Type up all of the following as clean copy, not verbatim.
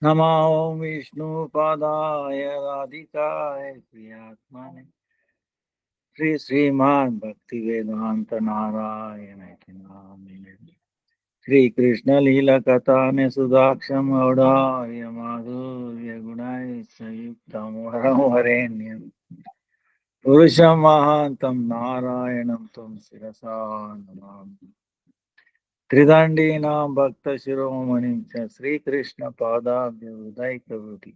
Namo Vishnu Padaya Radhikaya Priyatmane Sri Sriman Bhakti Vedanta Narayana Namine Sri Krishna Lila Katane Sudaksham Audaya Madhurya Gunai Sayuktam Varam Varenyam Purusham Mahantam Narayanam Tum Sirasa Namam Tridandinam Bhakta Shiromanim Sri Krishna Padabhya Udaikavuti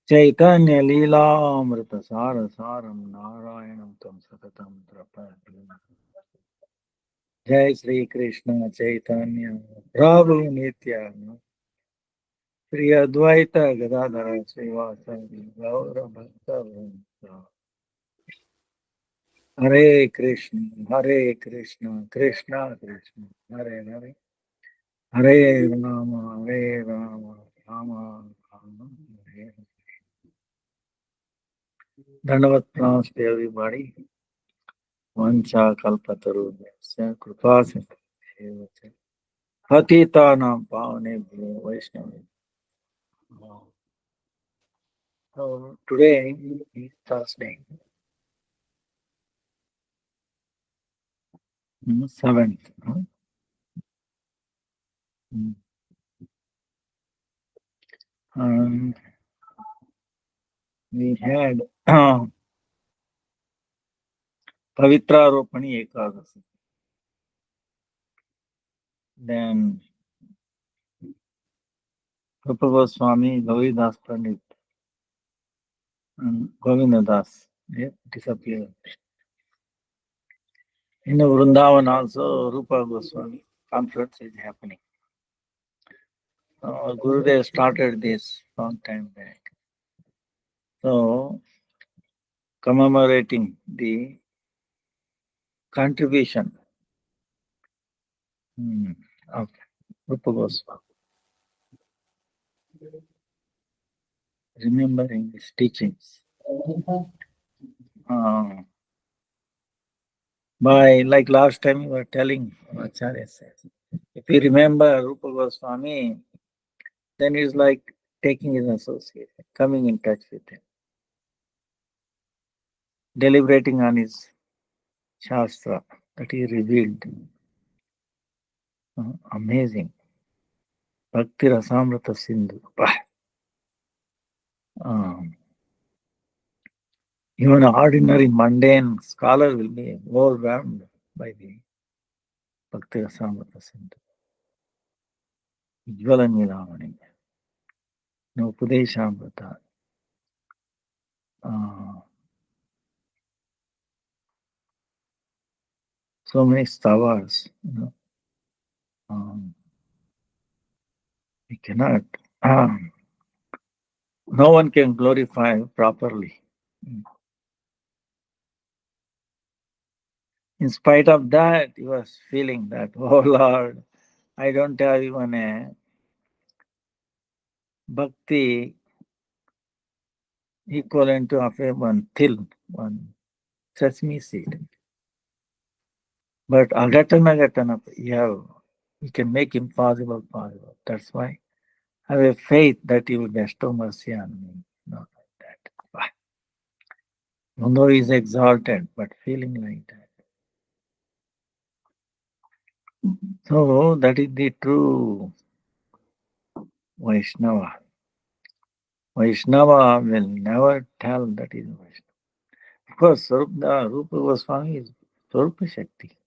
Chaitanya Leela Sara Saram Narayanam Tam Satatam Prapati Jai Sri Krishna Chaitanya Prabhu Nityananda Sri Advaita Gadadhara Srivasadi Gaura Bhakta Vrinda Hare Krishna Krishna Krishna Hare Hare Hare Rama Rama Rama Hare Dandavat pranams to everybody. Vancha kalpatarubhyasya kripa sindhubhyeva patitanam pavanebhyo vaishnavebhyo. So today is Thursday, 7th. And we had Pavitra Ropani Ekadasi. Then Rupa Goswami, Gauridas Pandit, and Govinda Das disappeared. In Vrindavan also, Rupa Goswami conference is happening. Gurudev started this long time back. So, commemorating the contribution of Rupa Goswami, remembering his teachings. By like last time you were telling, Acharya says, if you remember Rupa Goswami, then it's like taking his associate, coming in touch with him, deliberating on his Shastra that he revealed. Amazing. Bhakti Rasamrita Sindhu. Even an ordinary mundane scholar will be overwhelmed by the Bhakti Rasamrita Sindhu. Ujjvala Nilamani. Upadeshamrita. So many stavas, we cannot, no one can glorify properly. In spite of that, he was feeling that, oh Lord, I don't have even a bhakti equivalent to of a one til, one sesame seed. But agatana, you can make impossible possible. That's why I have a faith that you will bestow mercy on me. Not like that. Even though he is exalted, but feeling like that. So that is the true Vaishnava. Vaishnava will never tell that is Vaishnava. Of course, Rupa Goswami is Swarupa Shakti.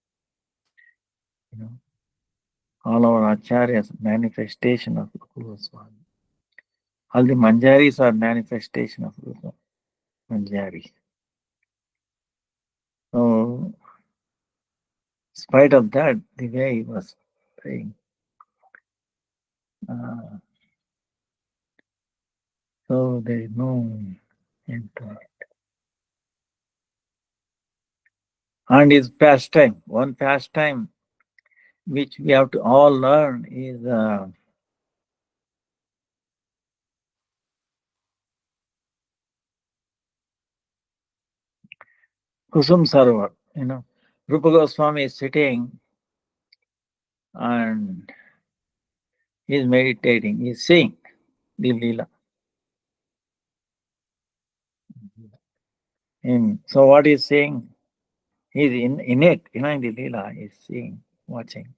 All our acharyas manifestation of Rupa Goswami. All the manjaris are manifestation of Rupa Manjari. So, in spite of that, the way he was praying. So there is no end to it. And his pastime, one pastime which we have to all learn is Kusum Sarovar. Rupa Goswami is sitting and He is meditating. He is seeing the Leela. So what he is saying, he is in it, in the Leela, he is seeing, watching.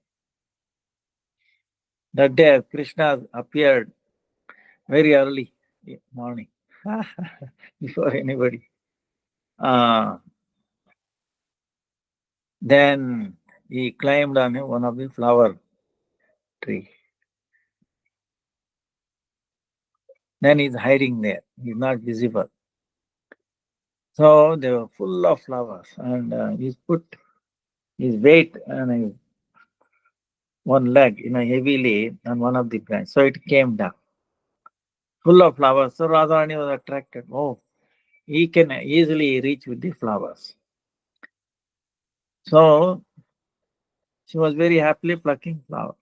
That day Krishna appeared very early morning, before anybody. Uh, then he climbed on one of the flower tree. Then he's hiding there. He's not visible. So they were full of flowers, and he's put his weight on one leg, heavily on one of the branches. So it came down, full of flowers. So Radharani was attracted. Oh, he can easily reach with the flowers. So she was very happily plucking flowers,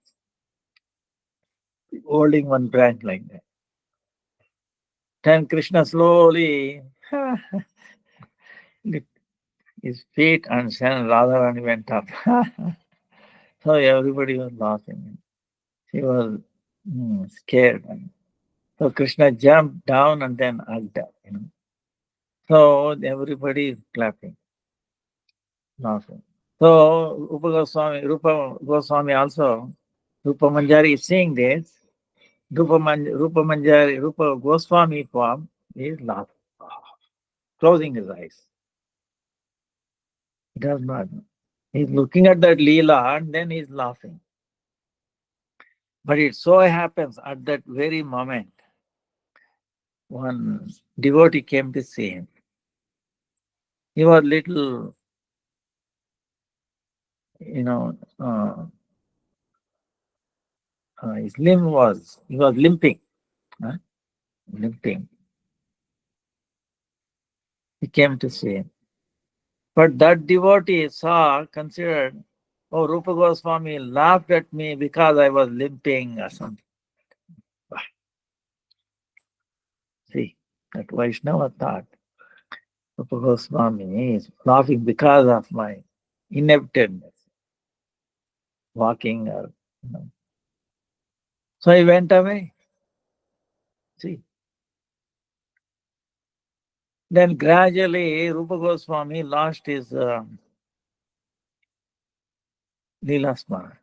holding one branch like that. Then Krishna slowly lifted his feet, and then Radharani went up. So everybody was laughing. She was scared. So Krishna jumped down and then hugged her. So everybody is clapping, laughing. So Rupa Goswami also, Rupa Manjari is seeing this. Rupa Goswami form is laughing, closing his eyes. He does not. He's looking at that Leela and then he's laughing. But it so happens at that very moment, one devotee came to see him. He was little, you know, his he was limping, huh? Limping. He came to see him. But that devotee considered, oh, Rupa Goswami laughed at me because I was limping or something. See, that Vaishnava thought Rupa Goswami is laughing because of my ineptness, walking or. So he went away. See. Then gradually Rupa Goswami lost his Leela Smaran.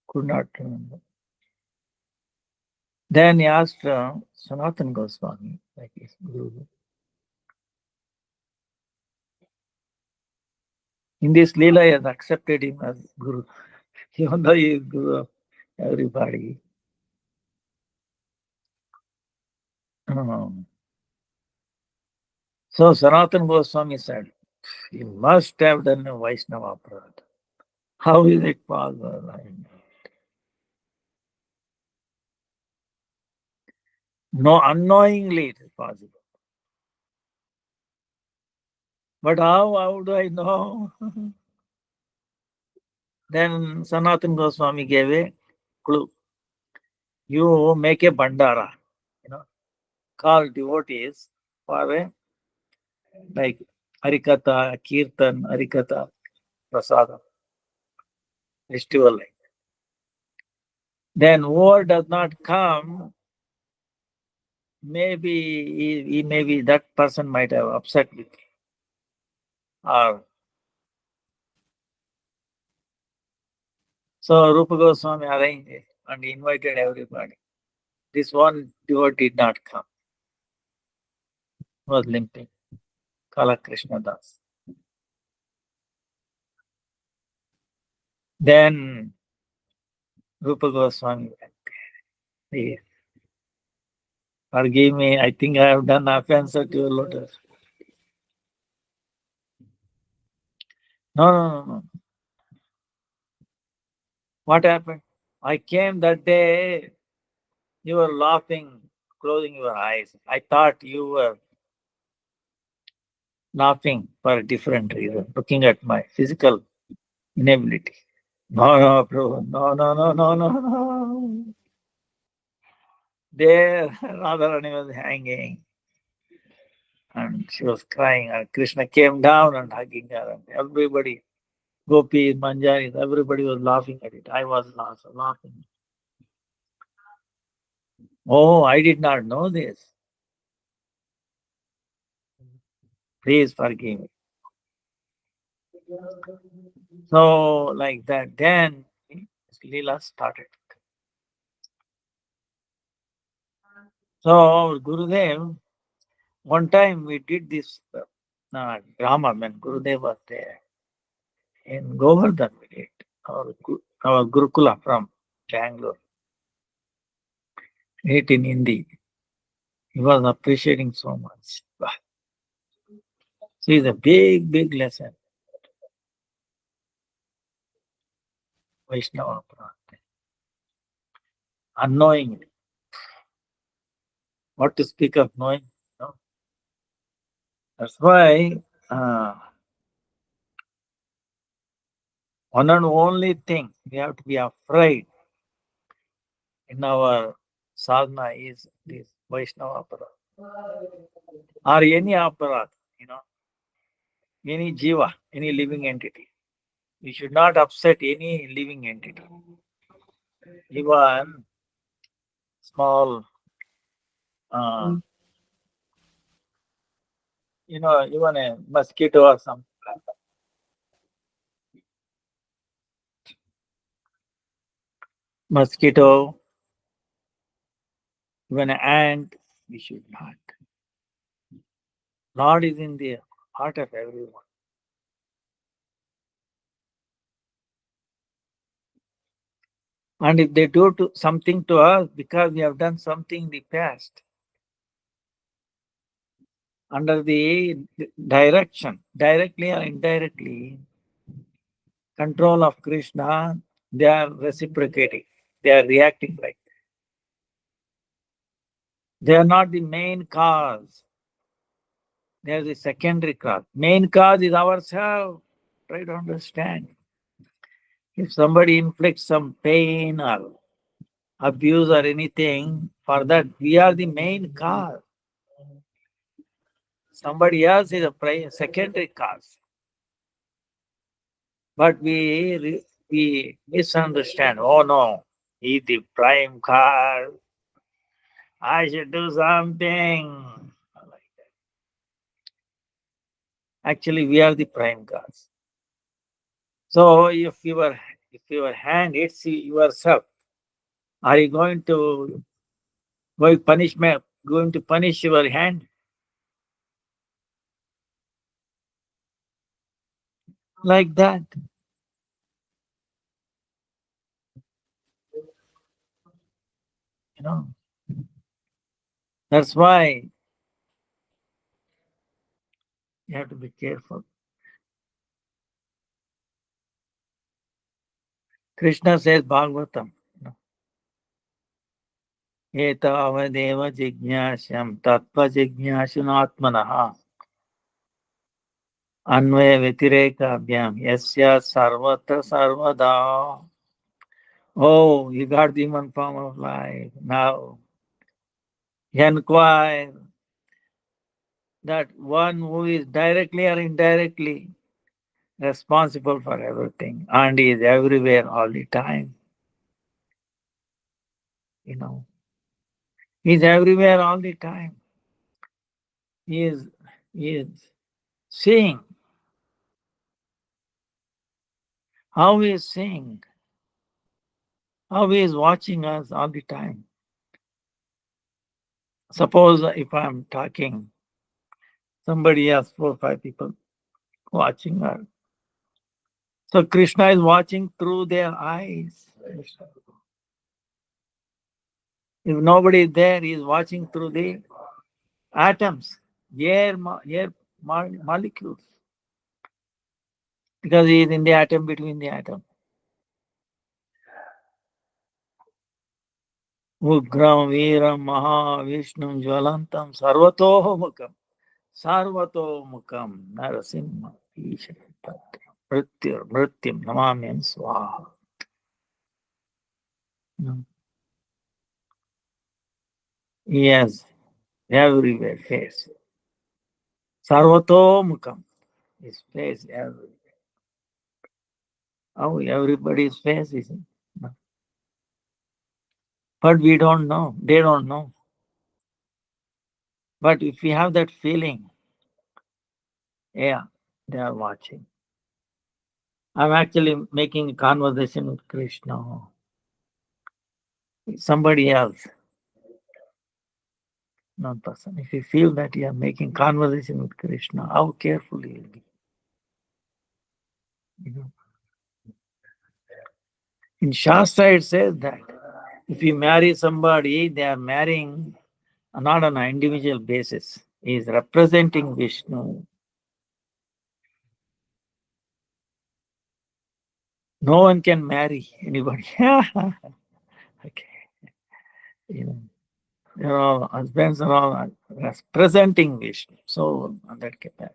Could not remember. Then he asked Sanatana Goswami, like his guru. In this Leela, he has accepted him as guru, even though he is guru of everybody. So Sanatana Goswami said, you must have done a Vaishnava aparadha. How is it possible? No, unknowingly it is possible. But how do I know? Then Sanatana Goswami gave a clue. You make a bandara, call devotees for a like Harikatha, Kirtan, Harikatha, Prasada, festival like. Then whoever does not come, maybe maybe that person might have upset with you. Or so Rupa Goswami arranged it and invited everybody. This one devotee did not come, was limping. Kala Krishna Das. Then Rupa Goswami went, please forgive me, I think I have done offense at your lotus. No. What happened? I came that day, you were laughing, closing your eyes. I thought you were laughing for a different reason, looking at my physical inability. No, bro. No. There, Radharani was hanging and she was crying, and Krishna came down and hugging her, and everybody, gopis, manjaris, everybody was laughing at it. I was laughing. Oh, I did not know this. Please forgive me. So, like that, then Leela started. So, our Gurudev, one time we did this drama when Gurudev was there in Govardhan. We did our Gurukula from Bangalore, it in Hindi. He was appreciating so much. Wow. So, it's a big, big lesson. Vaishnava Prarthana. Unknowingly. What to speak of knowing? No? That's why one and only thing we have to be afraid in our sadhana is this Vaishnava aparat or any aparat, any jiva, any living entity. We should not upset any living entity. Even small, uh, even a mosquito or something. Mosquito, even an ant, we should not. Lord is in the heart of everyone. And if they do something to us because we have done something in the past, under the direction, directly or indirectly, control of Krishna, they are reciprocating. They are reacting like that. They are not the main cause. They are the secondary cause. Main cause is ourselves. Try to understand. If somebody inflicts some pain or abuse or anything, for that we are the main cause. Somebody else is a secondary cause. But we misunderstand. Oh no, he's the prime cause. I should do something. Actually, we are the prime cause. So if your hand hits yourself, are you going to punish your hand like that? You know. That's why you have to be careful. Krishna says Bhagavatam. एतावदेव जिज्ञास्यं तत्त्वजिज्ञासुनात्मनः अन्वयव्यतिरेकाभ्यां यस्य सर्वत्र सर्वदा. Oh, you got the human form of life. Now, inquire that one who is directly or indirectly responsible for everything and is everywhere all the time. You know, he's everywhere all the time. He is seeing how he is seeing, how he is watching us all the time. Suppose if I'm talking, somebody else, 4 or 5 people watching her. So Krishna is watching through their eyes. If nobody is there, he is watching through the atoms, molecules, because he is in the atom between the atom. Ugram Veeram Mahavishnum Jvalantam Sarvatohmukam Sarvatohmukam Narasimha Isha Mrityum Namamyam Swaha. Yes, everywhere face. Sarvatohmukam. His face everywhere. Oh, everybody's face is. But we don't know. They don't know. But if we have that feeling, yeah, they are watching. I'm actually making a conversation with Krishna. Somebody else, not person. If you feel that you are making conversation with Krishna, how careful you will be. You know? In Shastra, it says that if you marry somebody, they are marrying not on an individual basis. He is representing Vishnu. No one can marry anybody. Okay. You know, they're all husbands are all representing Vishnu. So on that capacity.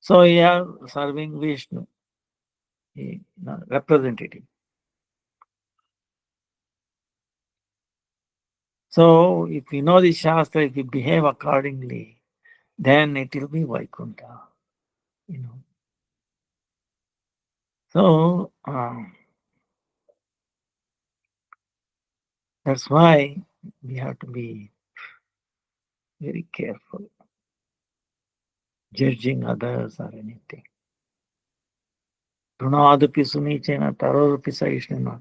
So you are serving Vishnu, representative. So if you know the Shastra, if you behave accordingly, then it will be Vaikuntha. You know. So that's why we have to be very careful judging others or anything. Trunadapi sunichena tarorupi saishnena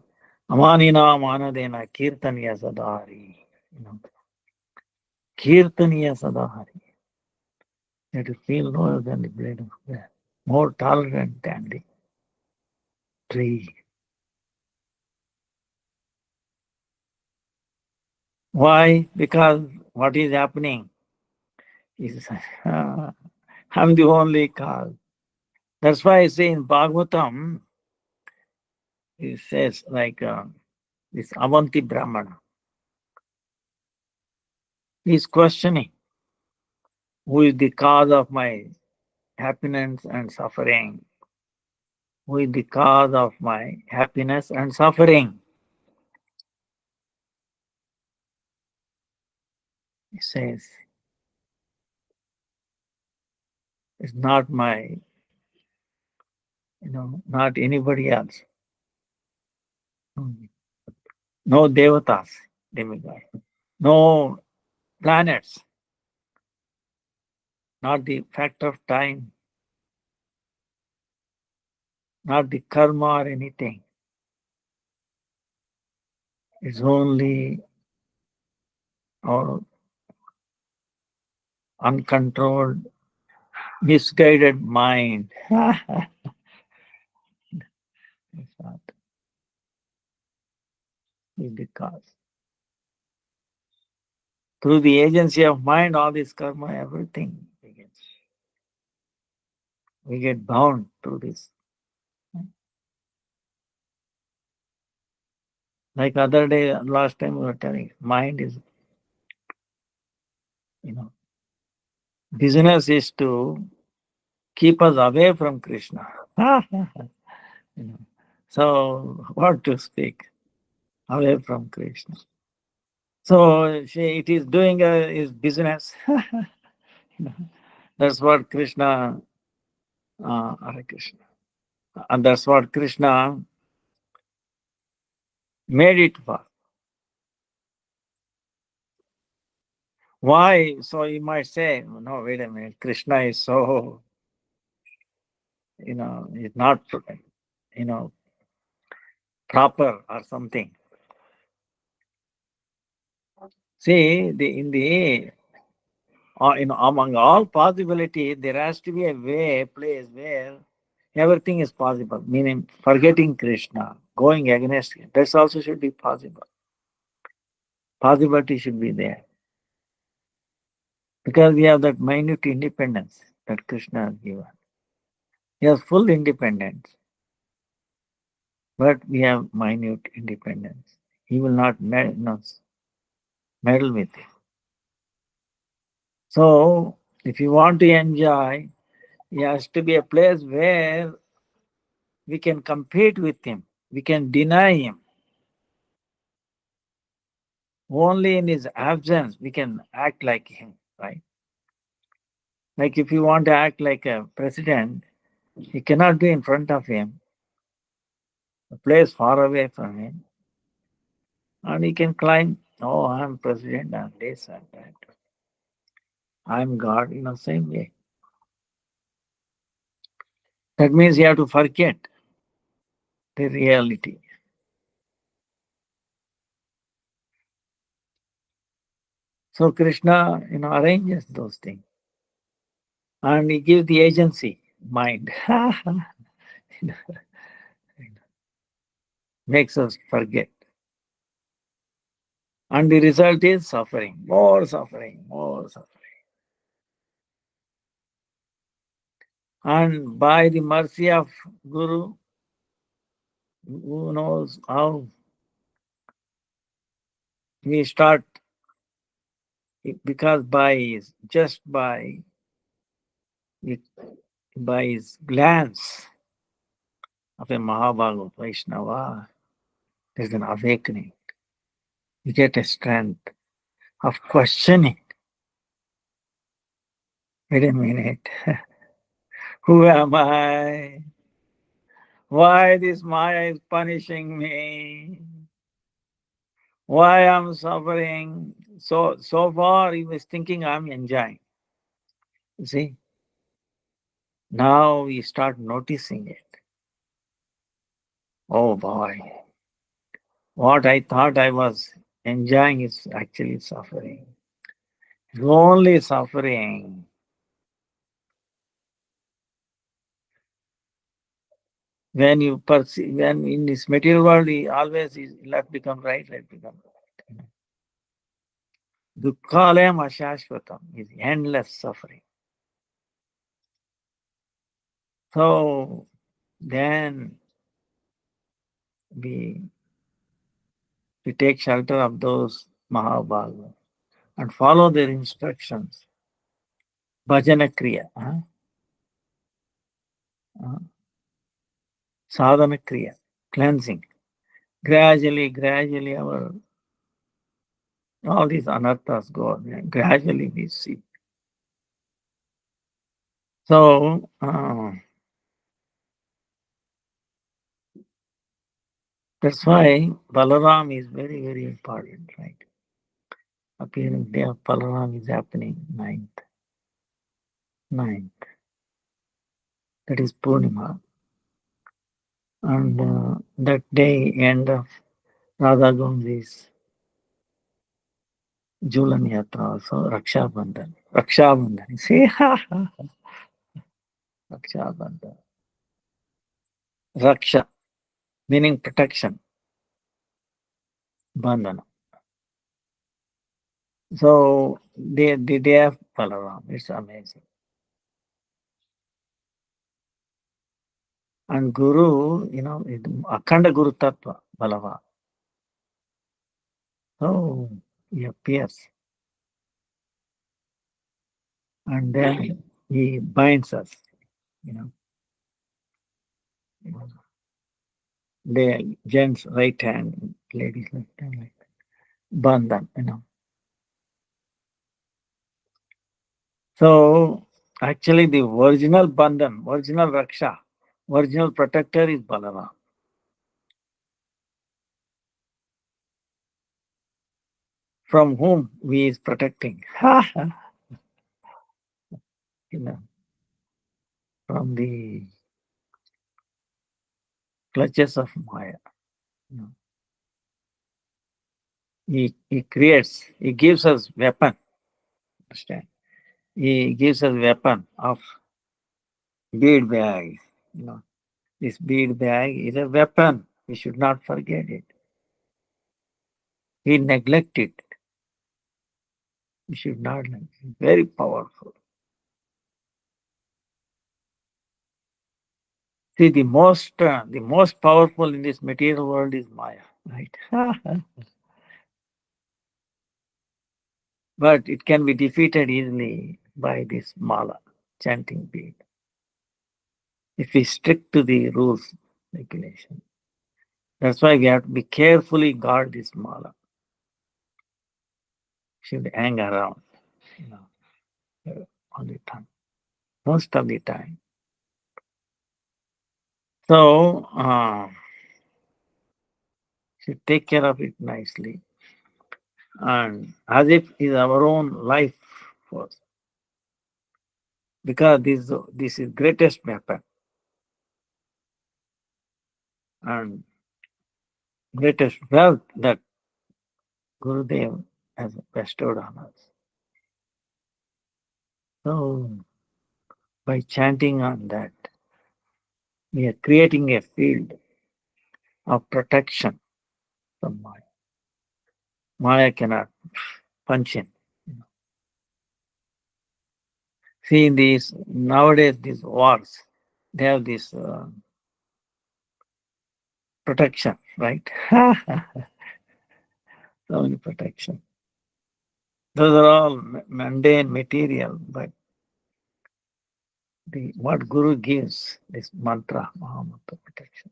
amanina manadena kirtaniya sadhari. You know, kirtaniya sadhari. That you feel lower than the blade of grass, more tolerant than the tree. Why? Because what is happening is I'm the only cause. That's why I say in Bhagavatam, it says like this Avanti Brahmana. He's questioning who is the cause of my happiness and suffering. Who is the cause of my happiness and suffering? He says, it's not my, not anybody else. No devatas, demigod. No planets, not the fact of time, not the karma or anything. It's only our uncontrolled, misguided mind. It's not is the cause. Through the agency of mind, all this karma, everything we get bound through this. Like other day, last time we were telling, mind is, you know, business is to keep us away from Krishna. You know. So what to speak? Away from Krishna. So it is doing his business. You know, that's what Krishna, Hare Krishna. And that's what Krishna made it for. Why? So you might say, no, wait a minute, Krishna is so, is not, you know, proper or something. See, among all possibility, there has to be a place where everything is possible, meaning forgetting Krishna, going against him. That also should be possible. Possibility should be there. Because we have that minute independence that Krishna has given. He has full independence, but we have minute independence. He will not meddle with it. So, if you want to enjoy, it has to be a place where we can compete with him, we can deny him. Only in his absence we can act like him, right? Like if you want to act like a president, you cannot do in front of him, a place far away from him. And he can claim, oh, I'm president, I'm this and that. I'm God in the same way. That means you have to forget the reality. So Krishna, arranges those things. And he gives the agency, mind. Makes us forget. And the result is suffering, more suffering, more suffering. And by the mercy of Guru, who knows how we start, because just by his glance of a Mahabhagat Vaishnava, there's an awakening. You get a strength of questioning. Wait a minute. Who am I? Why this Maya is punishing me? Why I'm suffering? So far he was thinking I'm enjoying. You see, now we start noticing it. Oh boy, what I thought I was enjoying is actually suffering. It's only suffering. When you perceive, when in this material world, he always is left become right, right become right. Dukkalayam ashashvatam is endless suffering. So then we we take shelter of those Mahabharata and follow their instructions. Bhajana Kriya, uh, sadhana Kriya, cleansing. Gradually, all these anarthas go away. Gradually, we see. So, that's why Balaram is very, very important, right? Appearing day of Balaram is happening ninth. That is Purnima. And that day, end of Radha Gomzi's Julan Yatra also, Raksha Bandhan. Raksha Bandhan. See, Raksha Bandhan. Raksha, meaning protection. Bandhana. So, the day of Balaram, it's amazing. And Guru, Akhanda Guru Tattva, Balava. So, he appears. And then he binds us, you know. The gents right hand, ladies left hand, like that. Bandhan. So actually the original Bandhan, original Raksha, original protector is Balaram. From whom we is protecting. you know, from the clutches of Maya. You know. He creates, he gives us weapon. Understand? He gives us weapon of bead bag. You know, this bead bag is a weapon. We should not forget it. We neglect it. We should not neglect it. Very powerful. See, the most powerful in this material world is Maya, right? But it can be defeated easily by this mala, chanting bead. If we stick to the rules, regulation. That's why we have to be carefully guard this mala. Should hang around, you know, all the time, most of the time. So should take care of it nicely, and as if is our own life force, because this is greatest weapon and greatest wealth that Gurudev has bestowed on us. So by chanting on that, we are creating a field of protection from Maya. Maya cannot punch in. See, these nowadays these wars, they have this protection, right? So many protection. Those are all mundane material, but the what Guru gives, this mantra, Mahamantra protection,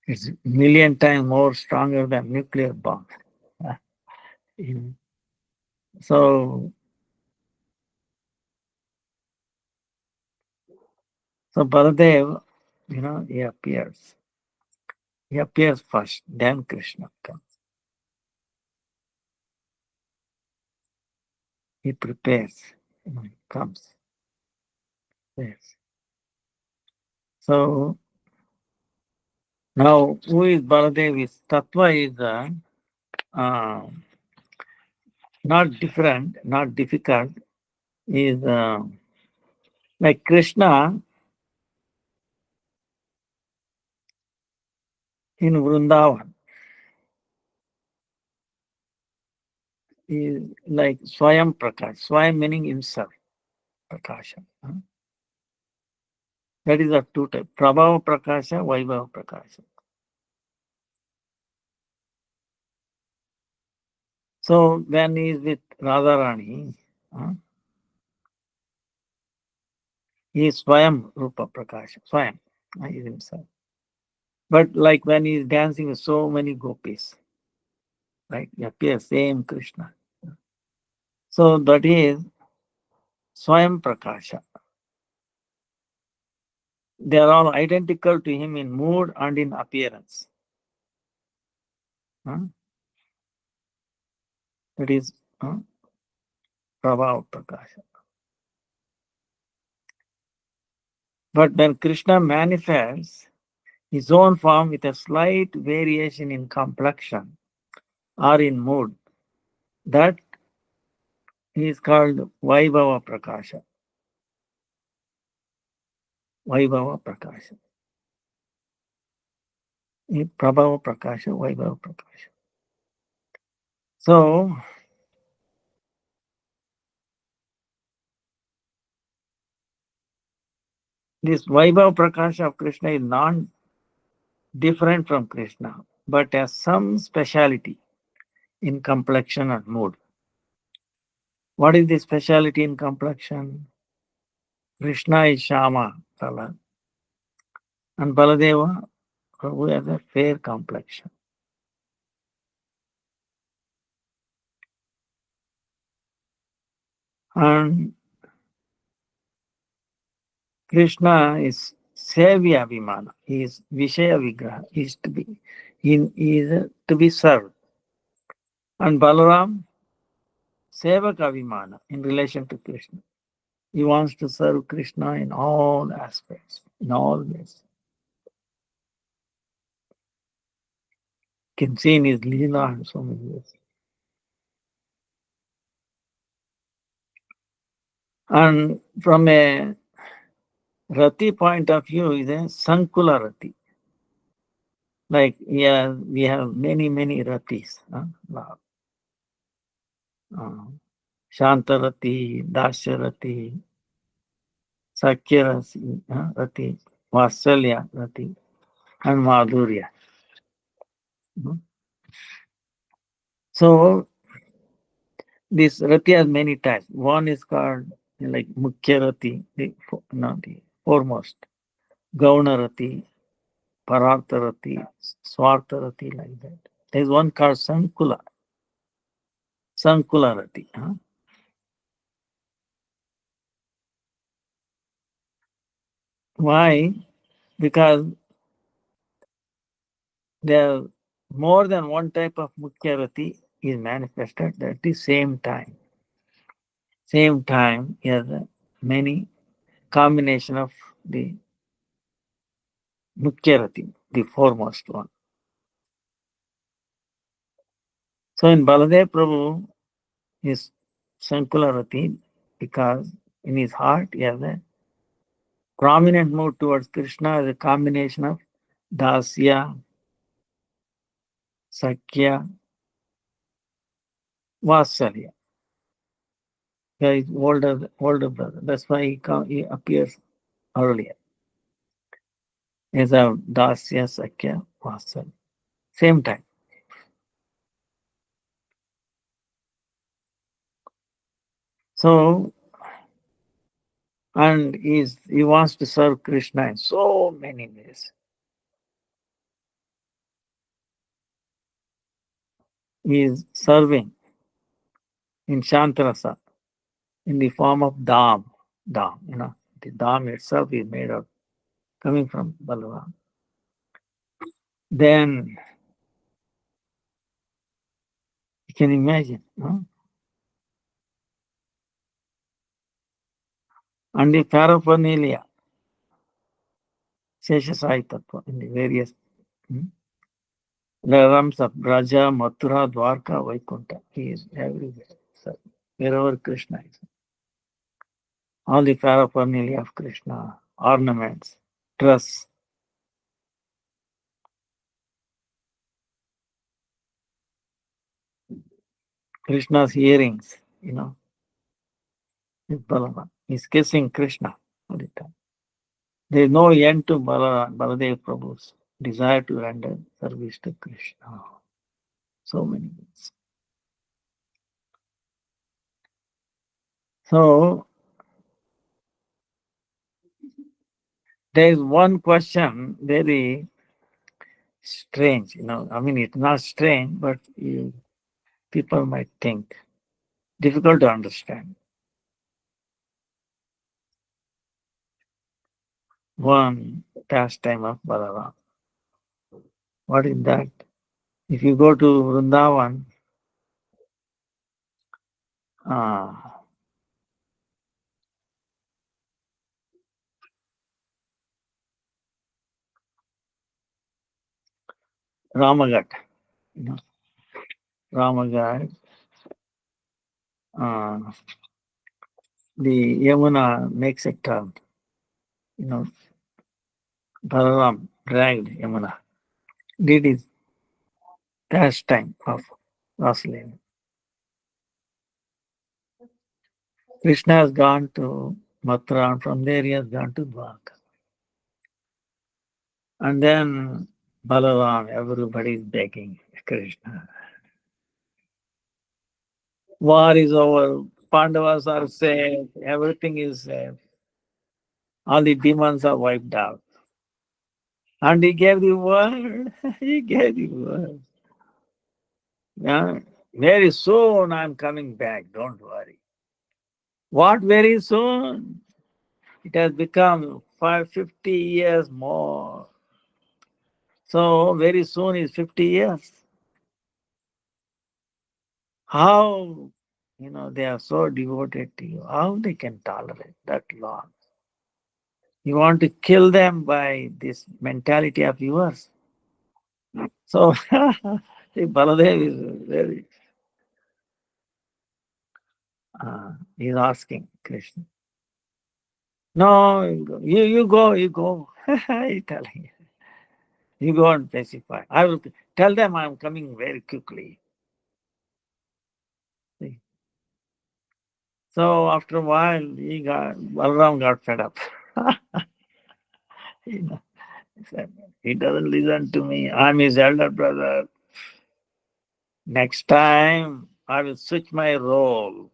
it's million times more stronger than nuclear bomb. You know. So, so Baladev, he appears. He appears first, then Krishna comes. He prepares, he comes. Yes. So now, who is Baladev? Is Tattva is uh, not different, not difficult. Is like Krishna in Vrindavan is like Swayam Prakash. Swayam meaning himself, Prakasha. That is of two types: Prabhava Prakasha, Vaibhava Prakasha. So when he is with Radharani, he is Swayam Rupa Prakasha. Swayam is himself. But like when he is dancing with so many gopis, right? He appears same Krishna. So that is Swayam Prakasha. They are all identical to him in mood and in appearance. That is Prabhava Prakasha. But when Krishna manifests his own form with a slight variation in complexion or in mood, that is called Vaibhava Prakasha. Vaibhava Prakasha. Prabhava Prakasha, Vaibhava Prakasha. So, this Vaibhava Prakasha of Krishna is not different from Krishna, but has some speciality in complexion and mood. What is the speciality in complexion? Krishna is Shama color, and Baladeva, who has a fair complexion. And Krishna is Sevya Vimana. He is Vishaya Vigraha. He is to be served. And Balaram, Sevaka Vimana in relation to Krishna. He wants to serve Krishna in all aspects, in all ways. You can see in his Leela in so many ways. And from a Rati point of view, is a Sankula Rati. Like, yeah, we have many, many Ratis. Wow. Shantarati, Dasharati, Sakyarasi, Rati, Vasalya Rati, and Madhurya. Mhm. So this Rati has many types. One is called like Mukhya Rati, the foremost, Gauna Rati, Parartha Rati, Swartha Rati, like that. There's one called Sankula, Sankula Rati. Why? Because There more than one type of Mukyarati is manifested at the same time. Same time, yes, many combination of the Mukyarati, the foremost one. So in Baladev Prabhu is Sankularati because in his heart he has a prominent mood towards Krishna as a combination of Dasya, Sakya, Vatsalya. He is older brother. That's why he appears earlier. Is a Dasya, Sakya, Vatsalya. Same time. So, and he wants to serve Krishna in so many ways. He is serving in Shantarasa in the form of Dham. Dham, the Dham itself is made of coming from Balaram. Then you can imagine, no? And the paraphernalia, Shesha Sai Tattva, in the various hmm, realms of Braja, Mathura, Dwarka, Vaikuntha. He is everywhere. So, wherever Krishna is. All the paraphernalia of Krishna, ornaments, dress, Krishna's earrings, is Balaram. He's kissing Krishna all the time. There is no end to Baladev Prabhu's desire to render service to Krishna. So many things. So there is one question very strange, I mean, it's not strange, but people might think difficult to understand. One pastime of Balaram. What is that? If you go to Vrindavan, uh, Ramagat, you know, Ramagat, uh, the Yamuna makes a turn. You know, Balaram dragged Yamuna, did his pastime of Vasuleva. Krishna has gone to Mathura, and from there he has gone to Dwarka. And then Balaram, everybody is begging Krishna. War is over, Pandavas are safe, everything is safe, all the demons are wiped out. And he gave the word, he gave the word. Yeah, very soon I'm coming back, don't worry. What very soon? It has become 550 years more. So very soon is 50 years. How, they are so devoted to you. How they can tolerate that long? You want to kill them by this mentality of yours. So Baladev is very, he's asking Krishna. No, you go. He's telling you go and pacify. I will tell them I'm coming very quickly. See? So after a while, Balaram got fed up. You know, he said, he doesn't listen to me. I'm his elder brother. Next time, I will switch my role.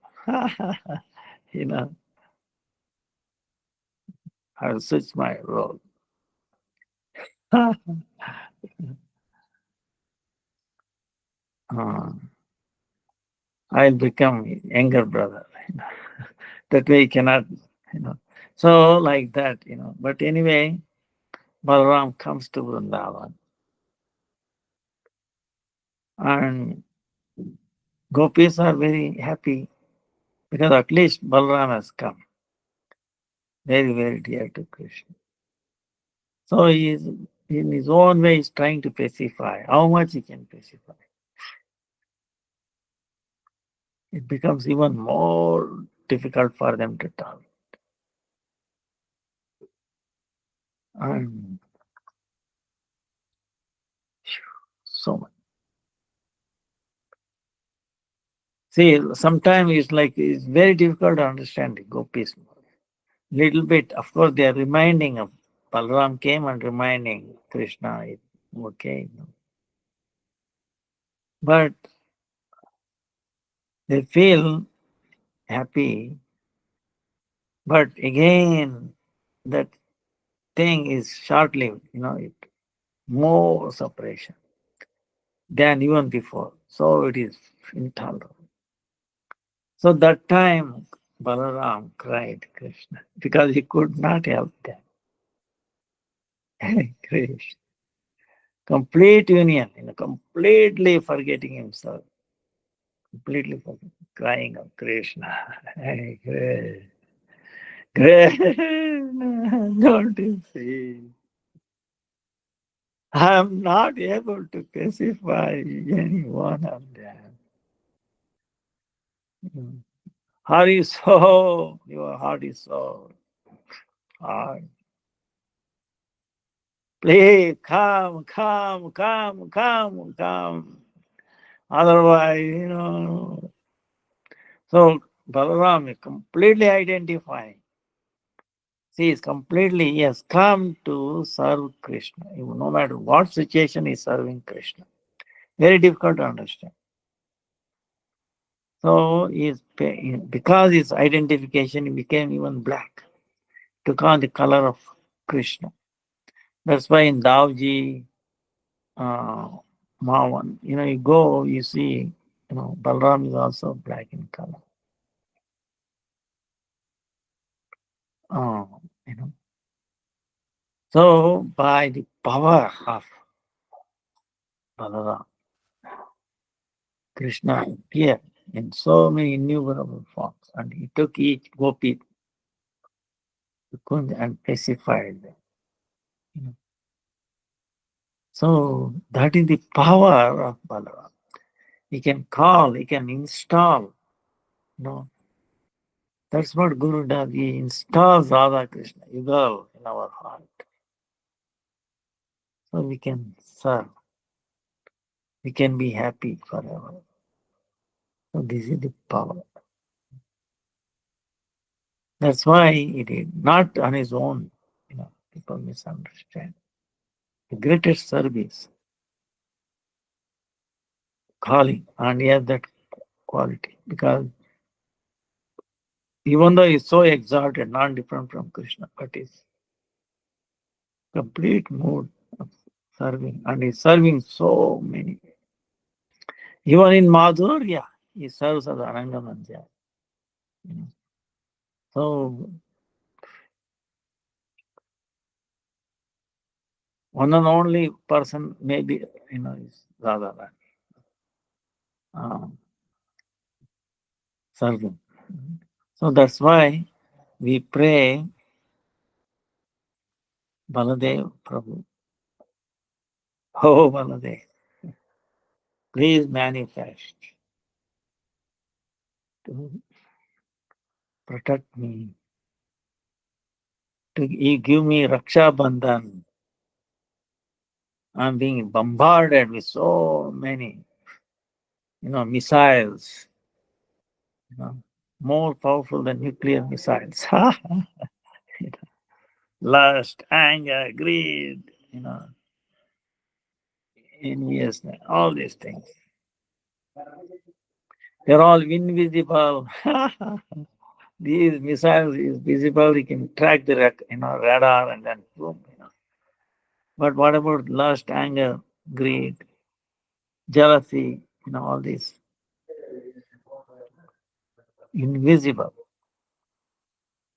you know, I will switch my role. Uh, I'll become younger brother. That way he cannot, you know. So like that. But anyway, Balaram comes to Vrindavan. And gopis are very happy because at least Balaram has come, very, very dear to Krishna. So he is, in his own way, is trying to pacify. How much he can pacify? It becomes even more difficult for them to talk. And so much. See, sometimes it's like it's very difficult to understand the gopis. Little bit, of course, they are reminding of Balaram came and reminding Krishna, okay, but they feel happy. But again, that thing is short-lived. It more separation than even before. So it is intolerable. So that time, Balaram cried Krishna because he could not help them. Krishna. Complete union, completely forgetting himself, completely forgetting, crying of Krishna. Hey, Krishna, don't you see? I'm not able to pacify any one of them. Heart is so, your heart is so hard. Please come, come, come, come, come. Otherwise, So Balaram is completely identifying. See, he has come to serve Krishna. No matter what situation, he is serving Krishna. Very difficult to understand. So because his identification, he became even black. Took on the color of Krishna. That's why in Davji, uh, Mawan, you go, you see, Balram is also black in color. Uh, you know. So by the power of Balaram, Krishna appeared in so many innumerable forms, and he took each gopi to Kund and pacified them. you know. So that is the power of Balaram. He can call, he can install. That's what Guru does. He installs Radha Krishna, Yugal, in our heart. So we can serve. We can be happy forever. So this is the power. That's why he did, not on his own. People misunderstand. The greatest service, calling, and he has that quality. Because even though he's so exalted, not different from Krishna, but his complete mood of serving, and he's serving so many. Even in Madhurya, he serves as Anangamanja. You know. So one and only person maybe is Radha serving. So that's why we pray Baladev Prabhu. Oh Baladev, please manifest to protect me, to give me Raksha Bandhan. I'm being bombarded with so many, missiles, you know, more powerful than nuclear missiles. Lust, anger, greed, enviousness, all these things. They're all invisible. These missiles is visible. You can track the radar and then boom. But what about lust, anger, greed, jealousy? All these invisible.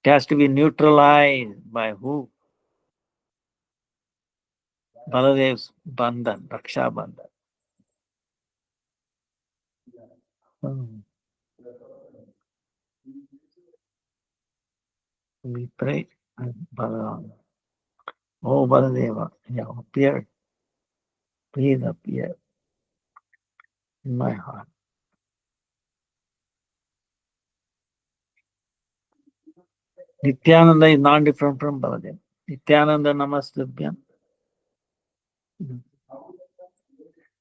It has to be neutralized by who? Baladev's Bandhan, Raksha Bandhan. Um, we pray and Balaram. Oh Baladeva, you have appeared. Please appear in my heart. Nityananda is not different from Baladeva. Nityananda Namastubhyam.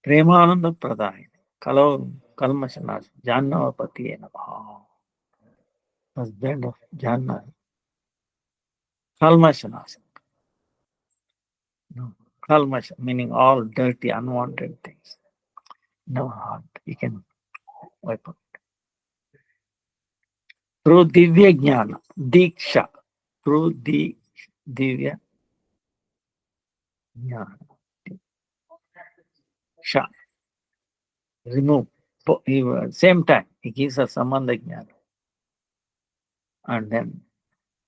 Premananda Pradai. Kalo Kalmashanas. Jannavapati Namaha. Husband of Janna. Kalmashanas. No. Kalmash meaning all dirty, unwanted things. No heart. You can wipe out. Through Divya Jnana. Diksha. Through the Divya Jnana. Sha. Remove. Same time. He gives us Samandha Jnana. And then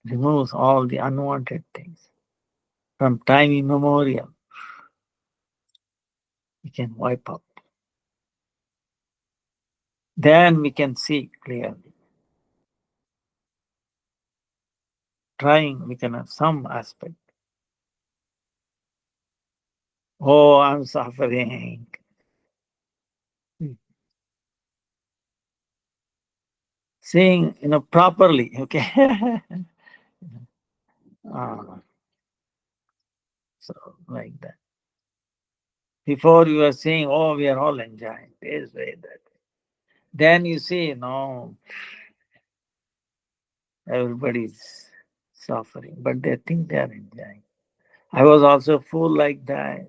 removes all the unwanted things. From time immemorial, we can wipe out. Then we can see clearly. Trying, we can have some aspect. Oh, I'm suffering. Seeing, properly, okay? Ah, so, like that. Before you were saying, oh, we are all enjoying this way, that way. Then you see, no, everybody's suffering, but they think they are enjoying. I was also full like that,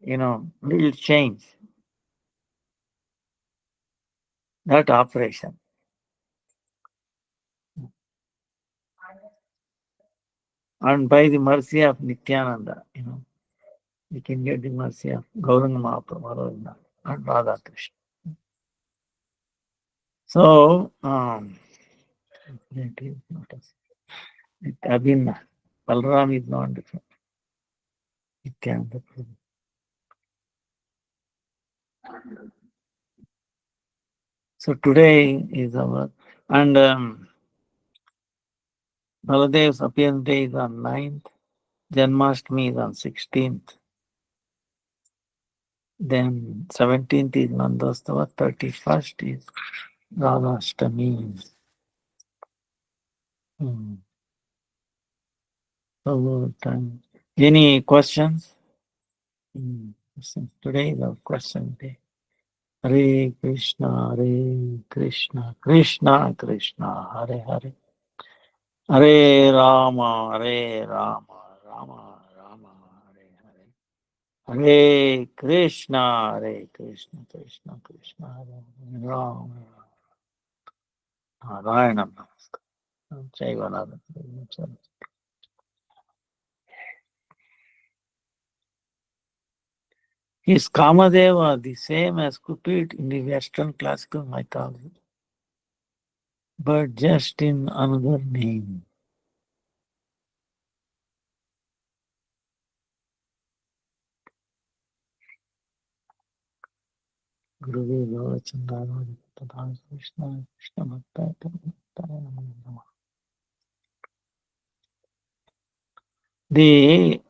little change, that operation. And by the mercy of Nityananda, we can get the mercy of Gauranga Mahaprabhu and Radha Krishna. So, it is not as it Abhinna. Balram is not different. Nityananda Prabhu. So today is our, and Baladev's appearance day is on 9th, Janmashtami is on 16th, then 17th is Nandostava, 31st is Radhashtami. So, time. Any questions? Today is our question day. Hare Krishna, Hare Krishna, Krishna Krishna, Hare Hare. Hare Rama, Hare Rama, Rama Rama, Hare Hare. Hare Krishna, Hare Krishna, Krishna Krishna, Hare Hare. Rama Narayana Namaskar. Jai Valada. Is Kamadeva the same as Cupid in the Western classical mythology, but just in another name? Gurudev Gavachandana Tadha Krishna Krishna Bhakta The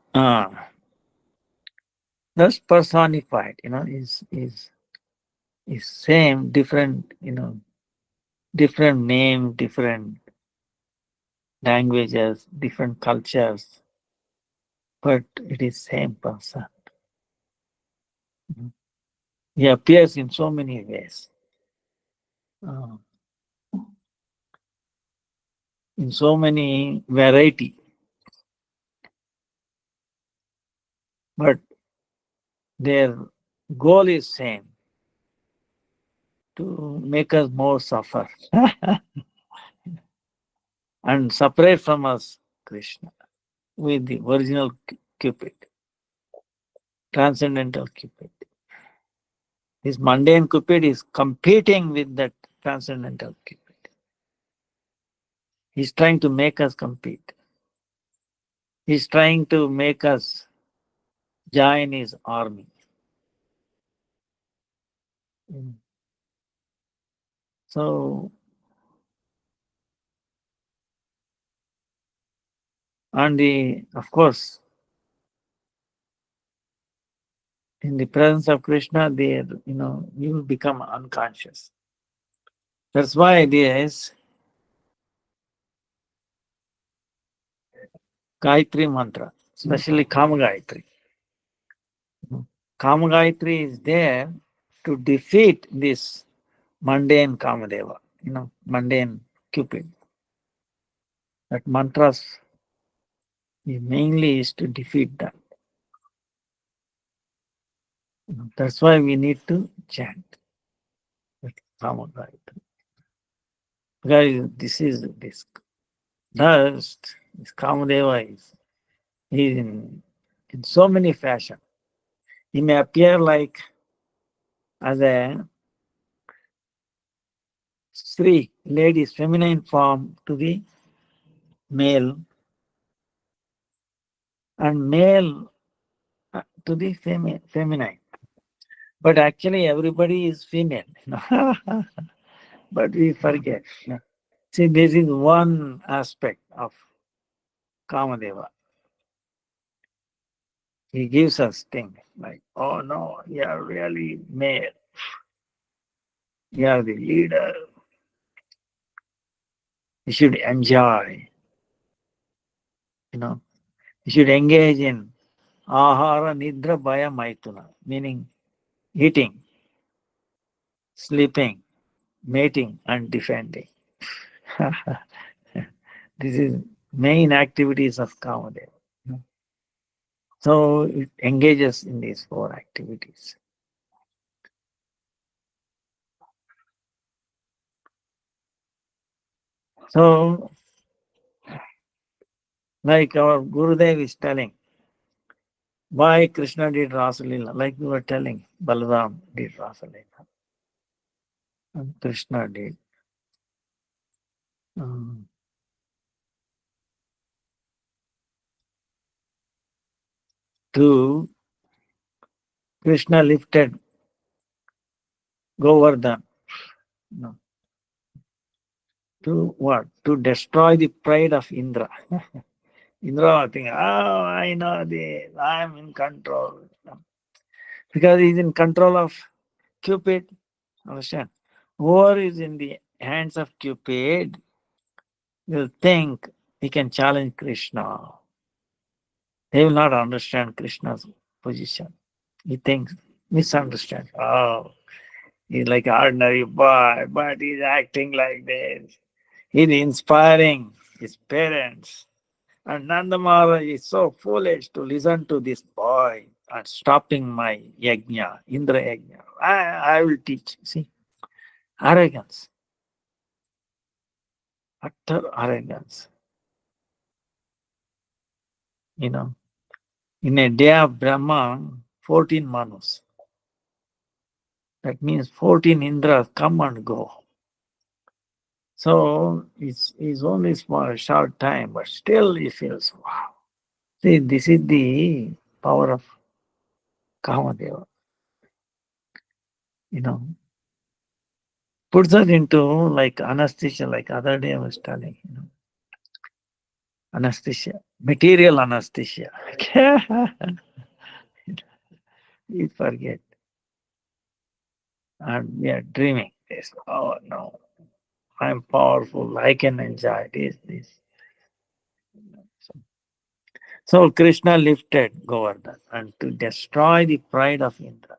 thus personified, is same, different, different name, different languages, different cultures, but it is same person. He appears in so many ways, uh, in so many variety, but their goal is same, to make us more suffer and separate from us Krishna with the original Cupid, transcendental Cupid. This mundane Cupid is competing with that transcendental Cupid. He's trying to make us compete. He's trying to make us join his army. Mm. So, and of course, in the presence of Krishna, there, you will become unconscious. That's why this Gayatri mantra, especially Kama Gayatri. Kama Gayatri is there to defeat this mundane Kamadeva, mundane Cupid. That mantras mainly is to defeat that. That's why we need to chant that Kama Gayatri. Because this is this dust, this Kamadeva is in so many fashion. He may appear like as a Sri, lady's feminine form to the male, and male to the feminine. But actually, everybody is female. But we forget. See, this is one aspect of Kamadeva. He gives us things like, oh no, you are really male. You are the leader. You should enjoy. You know, you should engage in ahara nidra bhaya maituna, meaning eating, sleeping, mating, and defending. This is main activities of Kamadeva. So it engages in these four activities. So, like our Gurudev is telling, why Krishna did Rasalila, like we were telling, Balaram did Rasalila, and Krishna did. Um, to Krishna lifted Govardhan. No. To what? To destroy the pride of Indra. Indra was thinking, oh, I know this, I'm in control. No. Because he's in control of Cupid. Understand? Whoever is in the hands of Cupid will think he can challenge Krishna. They will not understand Krishna's position. He thinks, misunderstand. Oh, he's like an ordinary boy, but he's acting like this. He's inspiring his parents. And Nanda Maharaj is so foolish to listen to this boy and stopping my yajna, Indra yajna. I will teach. See, arrogance, utter arrogance. You know, in a day of Brahma, 14 Manus. That means 14 Indras come and go. So it's only for a short time, but still he feels, wow. See, this is the power of Kamadeva. You know, puts us into like anesthesia, like other day I was telling, anesthesia, material anesthesia. We forget. And we are dreaming this. Oh no, I'm powerful. I can enjoy this. So Krishna lifted Govardhan and to destroy the pride of Indra.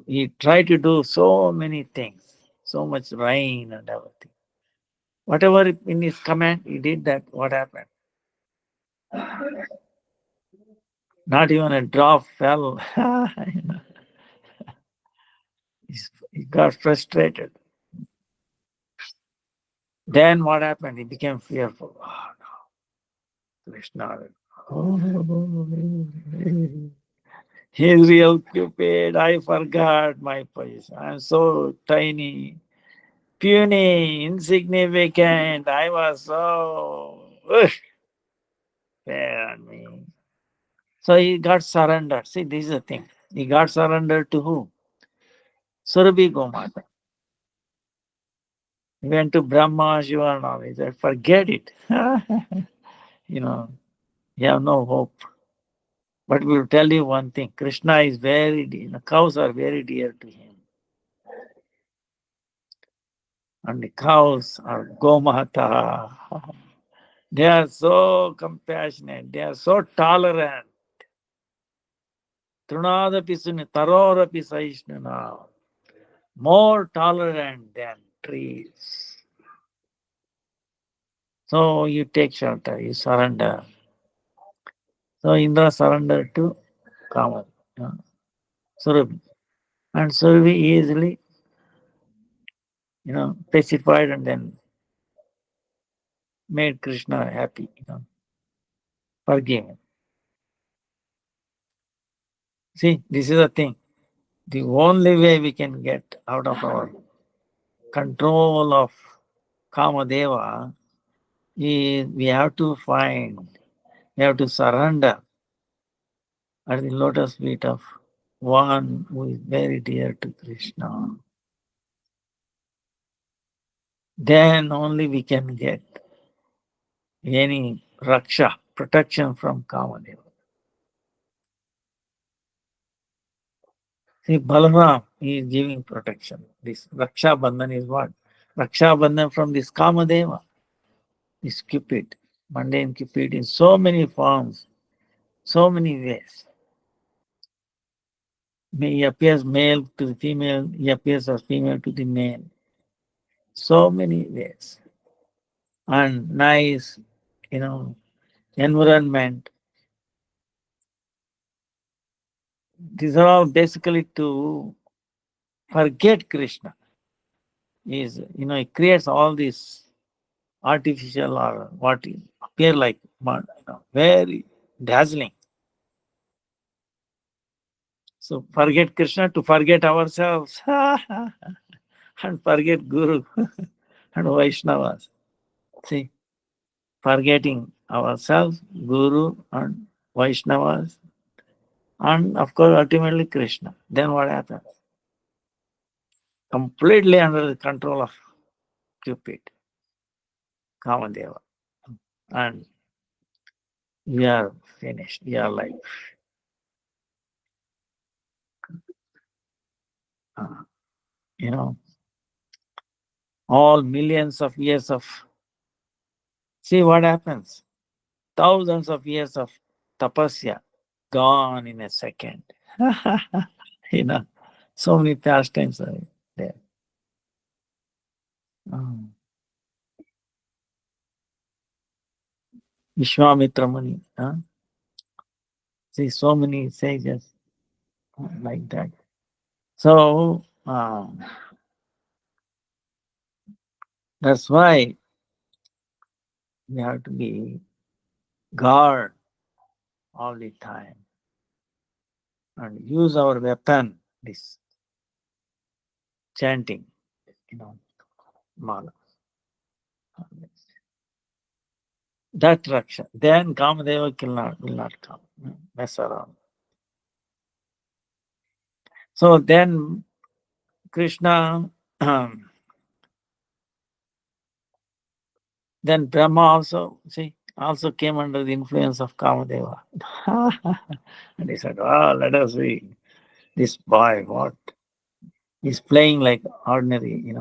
He tried to do so many things, so much rain and everything. Whatever in his command, he did that. What happened? Not even a drop fell. He got frustrated. Then what happened? He became fearful. Oh no, Krishna. Oh, he's real Cupid. I forgot my position. I'm so tiny, puny, insignificant. I was so fair on me. So he got surrendered. See, this is the thing. He got surrendered to who? Surabhi Gomata. He went to Brahma, Shiva, and all. He said, forget it. you know, you have no hope. But we'll tell you one thing. Krishna is very dear. The cows are very dear to him. And the cows are Gomata. They are so compassionate. They are so tolerant. Trunadapi suni tarorapi saishnuna. More tolerant than trees. So you take shelter, you surrender. So Indra surrendered to Kama, Surabhi. And Surabhi easily, pacified and then made Krishna happy, forgive him. See, this is the thing. The only way we can get out of our control of Kamadeva is we have to surrender at the lotus feet of one who is very dear to Krishna. Then only we can get any raksha, protection from Kamadeva. See, Balaram is giving protection. This Raksha Bandhan is what? Raksha Bandhan from this Kamadeva, this Cupid, mundane Cupid in so many forms, so many ways. He appears male to the female, he appears as female to the male. So many ways. And nice, environment. These are all basically to forget Krishna. It creates all these artificial or what appear like very dazzling. So forget Krishna to forget ourselves and forget Guru and Vaishnavas. See, forgetting ourselves, Guru and Vaishnavas, and of course ultimately Krishna. Then what happens? Completely under the control of Cupid, Kamadeva. And we are finished. We are like, uh, you know, all millions of years of, see what happens. Thousands of years of tapasya gone in a second. you know, so many pastimes are there. Um, Vishwamitra Muni. See, so many sages like that. So, that's why we have to be guard all the time and use our weapon, this chanting, mala. That Raksha. Then Kamadeva will not come, mess around. So then Krishna, then Brahma also came under the influence of Kamadeva. and he said, let us see this boy, what he's playing like ordinary.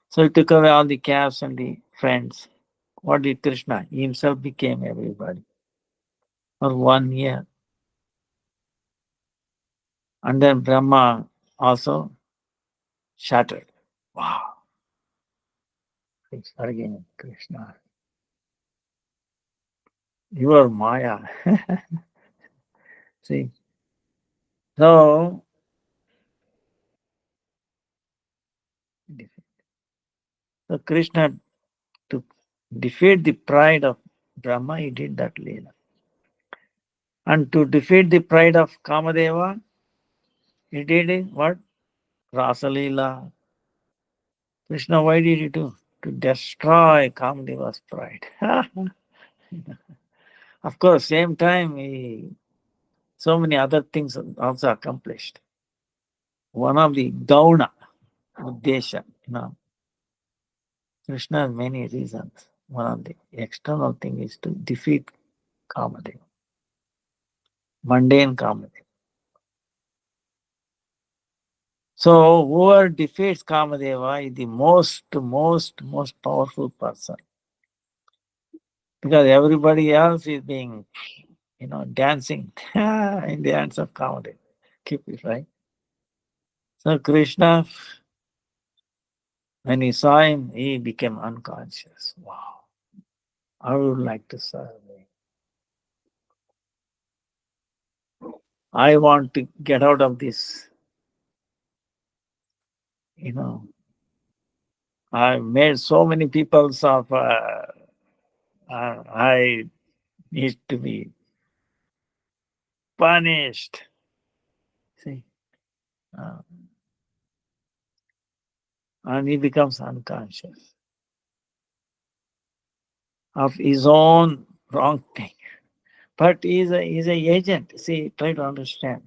So he took away all the calves and the friends. What did Krishna? He himself became everybody for 1 year. And then Brahma also shattered. Wow. It's again Krishna. You are Maya. See. So Krishna, to defeat the pride of Brahma, he did that Leela. And to defeat the pride of Kamadeva, he did what? Rasa Leela. Krishna, why did he do? To destroy Kamadeva's pride. Of course, same time, so many other things also accomplished. one of the gauna, uddesha, Krishna has many reasons. One of the external thing is to defeat Kamadeva, mundane Kamadeva. So whoever defeats Kamadeva is the most powerful person. Because everybody else is being, dancing in the hands of Kamadeva. Keep it right. So Krishna, when he saw him, he became unconscious. Wow. I would like to serve him. I want to get out of this, you know. I made so many people suffer. I need to be punished. See, uh, and he becomes unconscious of his own wrong thing. But he's a agent. See, try to understand.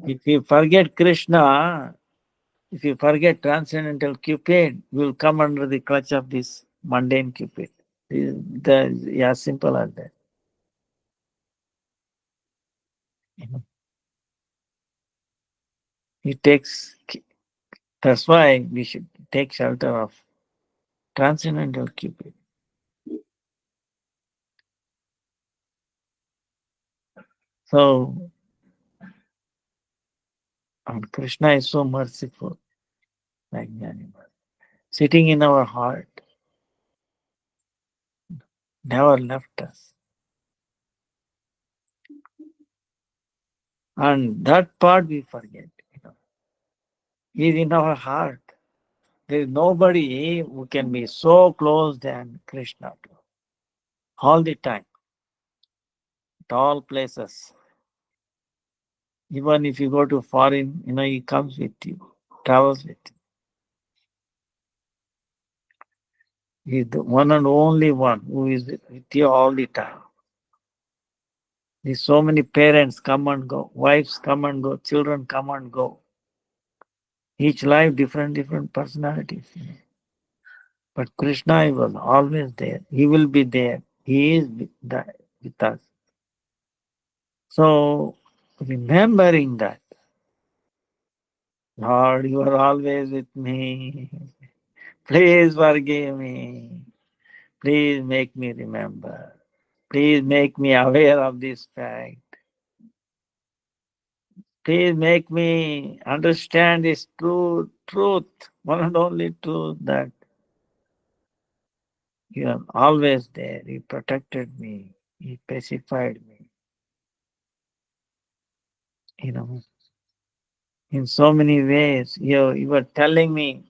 If you forget Krishna, if you forget transcendental Cupid, you will come under the clutch of this mundane Cupid. Yeah, simple as that. You know, He takes. That's why we should take shelter of transcendental Cupid. So, and Krishna is so merciful, magnanimous, sitting in our heart, never left us. And that part we forget. He's in our heart. There is nobody who can be so close than Krishna all the time, at all places. Even if you go to foreign, he comes with you, travels with you. He's the one and only one who is with you all the time. There's so many parents come and go, wives come and go, children come and go. Each life different personalities. But Krishna was always there. He will be there. He is with us. So remembering that, Lord, you are always with me. Please forgive me. Please make me remember. Please make me aware of this fact. Please make me understand this truth, one and only truth that you are always there. You protected me. You pacified me. You know, in so many ways. You were telling me,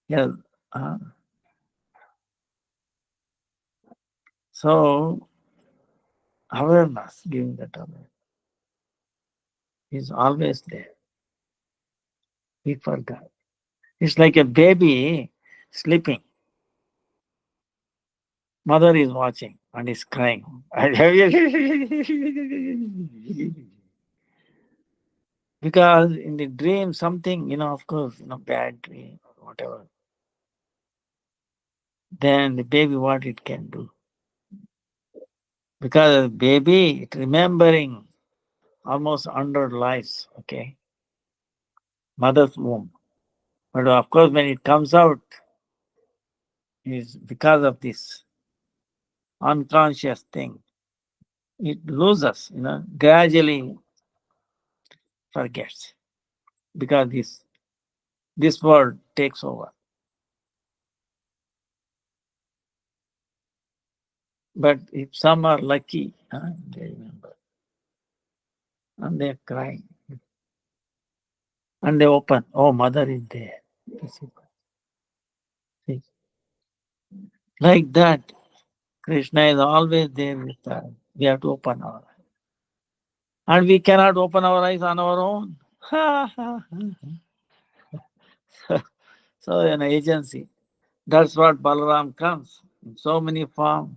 yeah. Uh, so awareness, giving that awareness, is always there. We forgot. It's like a baby sleeping. Mother is watching and is crying. Because in the dream, something, of course, bad dream or whatever, then the baby, what it can do. Because baby, it remembering almost 100 lives, okay, mother's womb. But of course, when it comes out, is because of this unconscious thing, it loses, gradually forgets because this world takes over. But if some are lucky, they remember and they're crying and they open. Oh, mother is there. See, like that, Krishna is always there with us. We have to open our eyes. And we cannot open our eyes on our own. So, an agency. That's what Balaram comes in so many forms.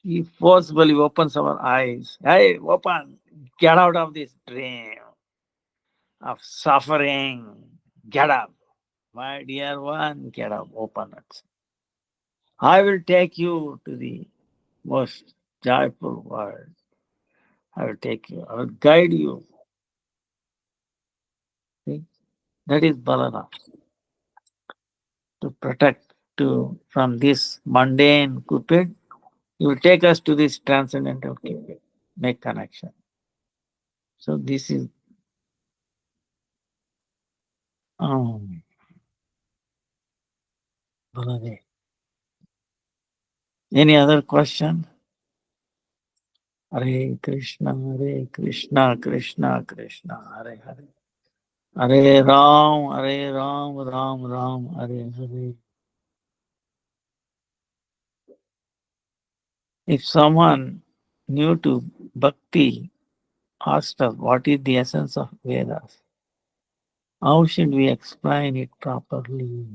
He forcibly opens our eyes. Hey, open! Get out of this dream of suffering. Get up. My dear one, get up, open it. I will take you to the most joyful world. I will take you, I will guide you. See? That is Balaram to protect to from this mundane Cupid. He will take us to this transcendental Cupid, make connection. So this is um, Baladev. Any other question? Hare Krishna, Hare Krishna, Krishna Krishna, Hare Hare. Hare Ram, Hare Ram, Ram Ram, Hare Hare. If someone new to bhakti asked us what is the essence of Vedas, how should we explain it properly?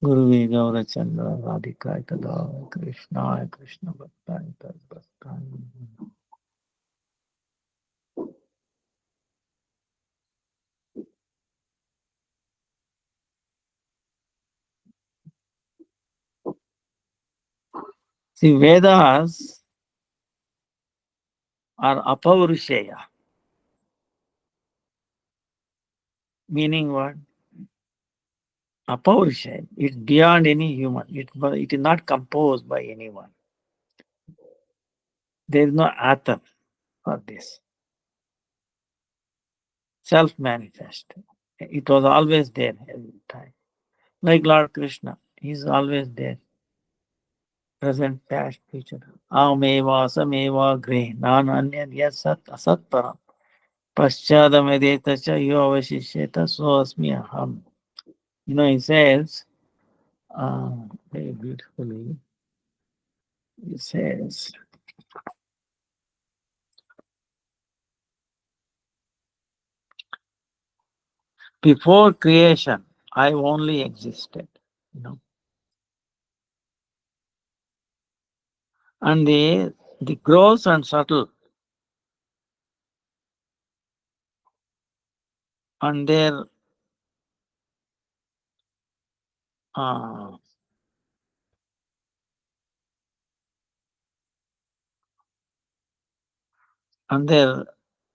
Guru Gaura Chandra Radhika Tada Krishna Krishna Bhakta Bhakta. See, Vedas are apaurushaya, meaning what? Apaurushaya. It's beyond any human. It is not composed by anyone. There is no author for this. Self-manifest. It was always there every time. Like Lord Krishna, He is always there. Present, past, future. Ameva, sameva, gre, nananya, yasat, asat param. Paschadamedeta cha yo avashishyeta so asmi aham. He says, uh, very beautifully, he says, before creation, I only existed. You know, and the gross and subtle, and their uh, and their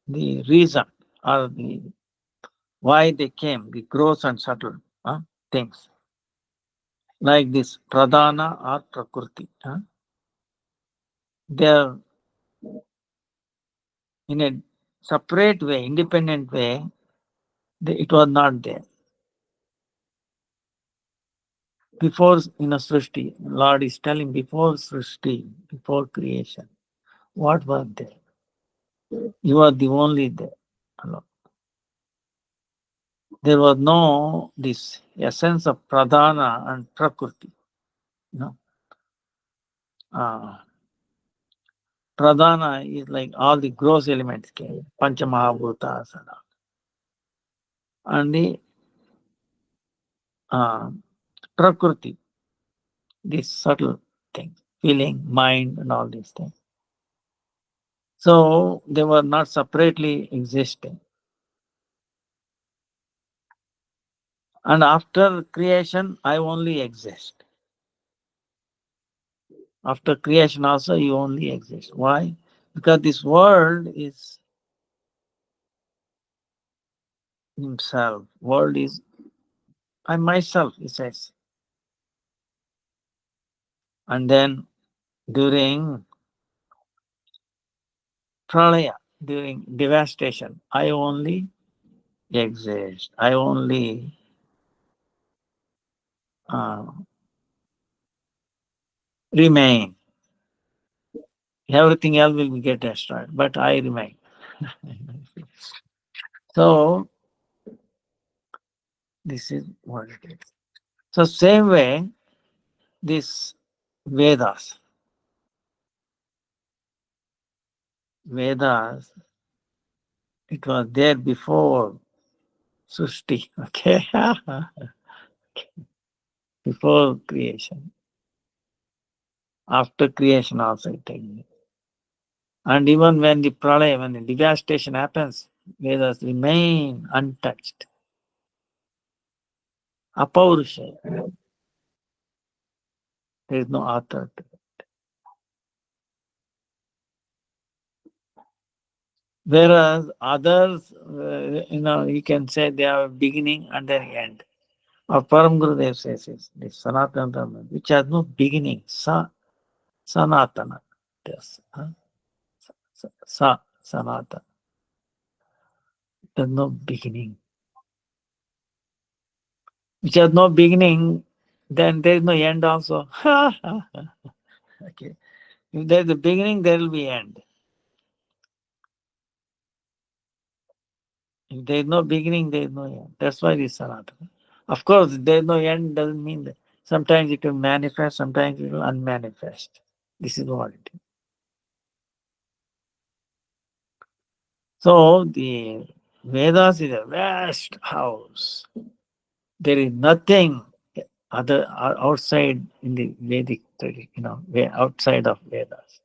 the reason or the why they came, the gross and subtle things like this pradhana or prakriti. They are in a separate way, independent way. It was not there before. Srishti, Lord is telling before Srishti, before creation, what was there? You are the only there. Alone. There was no this essence of pradhana and prakriti. You know, uh, pradhana is like all the gross elements came, pancha mahabhutas and all. And the uh, prakriti, these subtle things, feeling, mind, and all these things. So they were not separately existing. And after creation, I only exist. After creation also, you only exist. Why? Because this world is himself. World is I myself, he says. And then during pralaya, during devastation, I only exist. I only uh, remain. Everything else will get destroyed, but I remain. So this is what it is. So same way, this Vedas, Vedas, it was there before Sushti. Okay, Before creation, after creation also it takes. And even when the pralaya, when the devastation happens, Vedas remain untouched. Apaurusha. There is no author. Whereas others, you can say they have a beginning and an end. Or Param Gurudev says is the Sanatana Dharma, which has no beginning. Sanatana. Yes. Sanatana. There's no beginning. Which has no beginning, then there is no end also. Okay. If there is a beginning, there will be end. If there is no beginning, there is no end. That's why it is Sanatana. Of course, there is no end doesn't mean that. Sometimes it will manifest, sometimes it will unmanifest. This is what it is. So the Vedas is a vast house. There is nothing other outside in the Vedic tradition, outside of Vedas.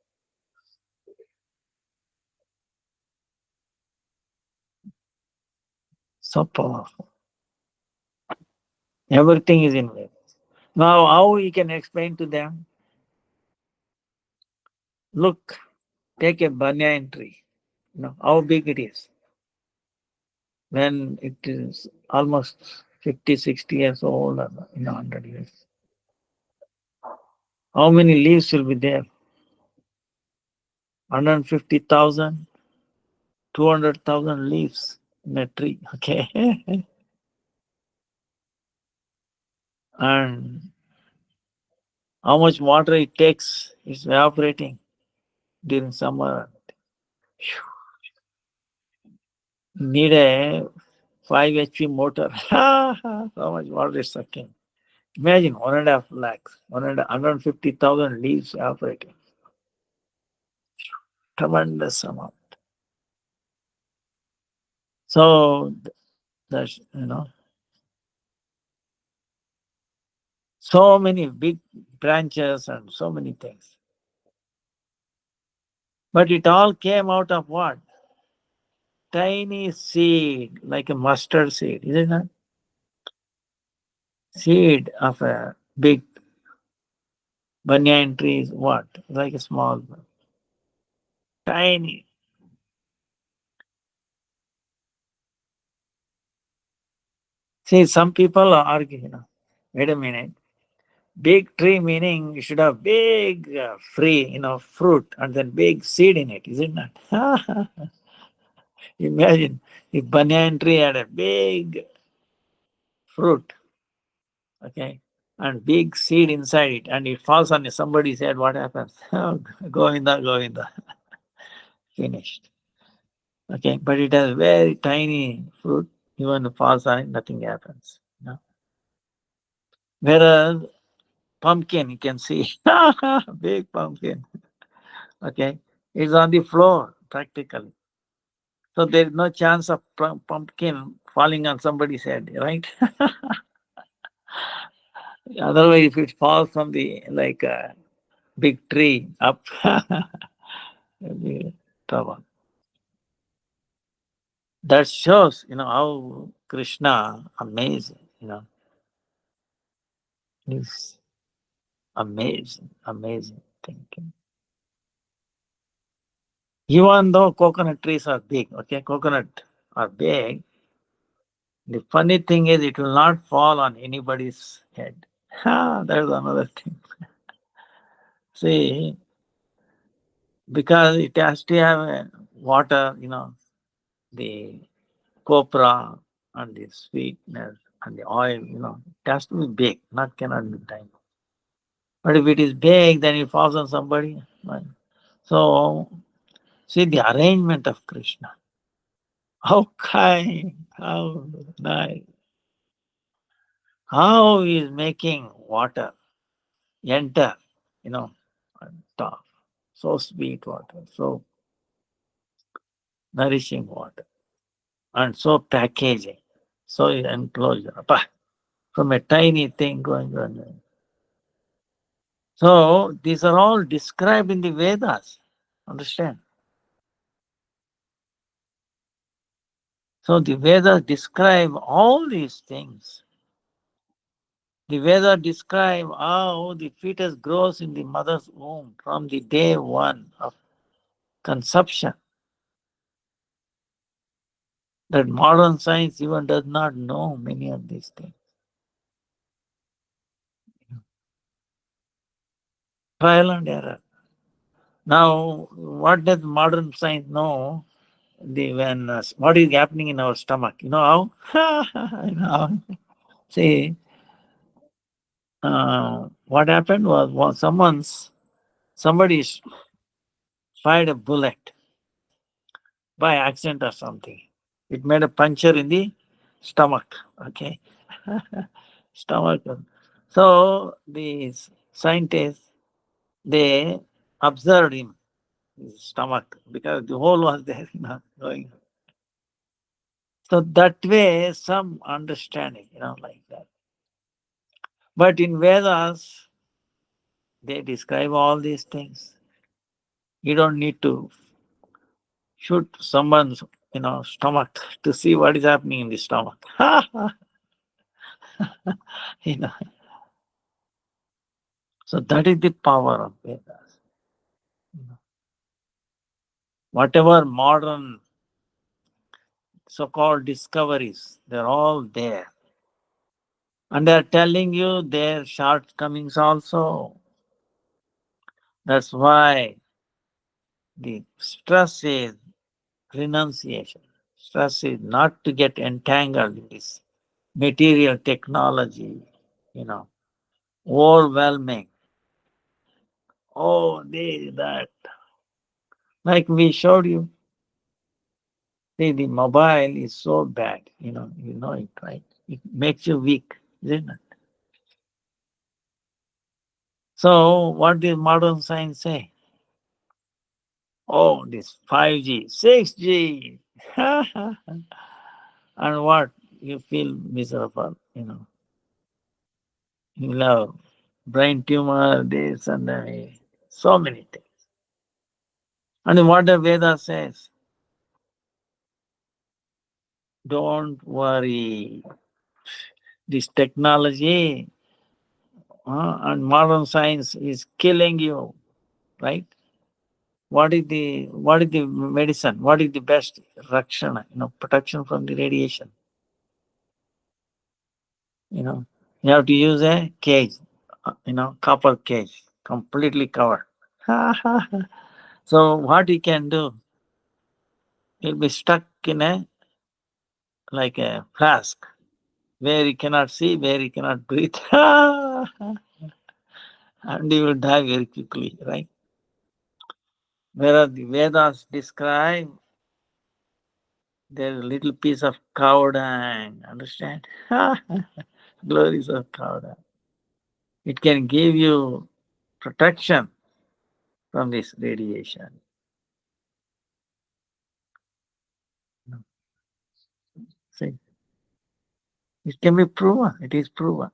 So powerful. Everything is in Vedas. Now, how you can explain to them? Look, take a banyan tree. How big it is. When it is almost 50, 60 years old, or 100 years. How many leaves will be there? 150,000, 200,000 leaves in a tree. Okay. And how much water it takes is evaporating during summer. Need a 5 HP motor. So much water is sucking. Imagine 1.5 lakhs, 150,000 leaves evaporating. Tremendous amount. So that's, so many big branches and so many things. But it all came out of what? Tiny seed, like a mustard seed, isn't it? Seed of a big banyan tree is what? Like a small one. Tiny. See, some people argue, wait a minute. Big tree meaning you should have big free, fruit and then big seed in it, is it not? Imagine if banyan tree had a big fruit, okay, and big seed inside it, and it falls on somebody's head, what happens? Govinda, finished. Okay, but it has very tiny fruit, even if it falls on it, nothing happens. Whereas pumpkin, you can see, big pumpkin, okay, it's on the floor practically. So there is no chance of pumpkin falling on somebody's head, right? Otherwise, if it falls from the like a big tree up, it'll be trouble. That shows, how Krishna amazing, is amazing thinking. Even though coconut trees are big, okay, coconut are big, the funny thing is it will not fall on anybody's head. There's another thing. See, because it has to have water, the copra and the sweetness and the oil, it has to be big, not cannot be tiny. But if it is big, then it falls on somebody. Right? So, see the arrangement of Krishna. How kind, how nice, how he is making water enter, on top. So sweet water, so nourishing water, and so packaging, so enclosure. Appa, from a tiny thing going on. So these are all described in the Vedas. Understand? So the Vedas describe all these things. The Vedas describe how the fetus grows in the mother's womb from the day one of conception. That modern science even does not know many of these things. Trial and error. Now, what does modern science know? What is happening in our stomach? You know how? You know, see, what happened was somebody fired a bullet by accident or something. It made a puncture in the stomach. Okay, stomach. So the scientists they observed him, his stomach, because the hole was there, going. So that way, some understanding, like that. But in Vedas, they describe all these things. You don't need to shoot someone's, stomach to see what is happening in the stomach. you know. So that is the power of Vedas. You know. Whatever modern so-called discoveries, they're all there. And they're telling you their shortcomings also. That's why the stress is renunciation. Stress is not to get entangled in this material technology, you know, overwhelming. Oh, this, that. Like we showed you, see, the mobile is so bad, you know it, right? It makes you weak, isn't it? So, what does modern science say? Oh, this 5G, 6G. And what? You feel miserable, You love brain tumor, this and that, so many things. And what the Veda says, don't worry. This technology and modern science is killing you, right? What is the medicine? What is the best rakshana? Protection from the radiation. You know, you have to use a cage, copper cage, completely covered. So what he can do? He'll be stuck in a like a flask where he cannot see, where he cannot breathe, and he will die very quickly, right? Whereas the Vedas describe there's a little piece of cow dung, understand? Glories of cow dung. It can give you protection from this radiation. See, it can be proven, it is proven.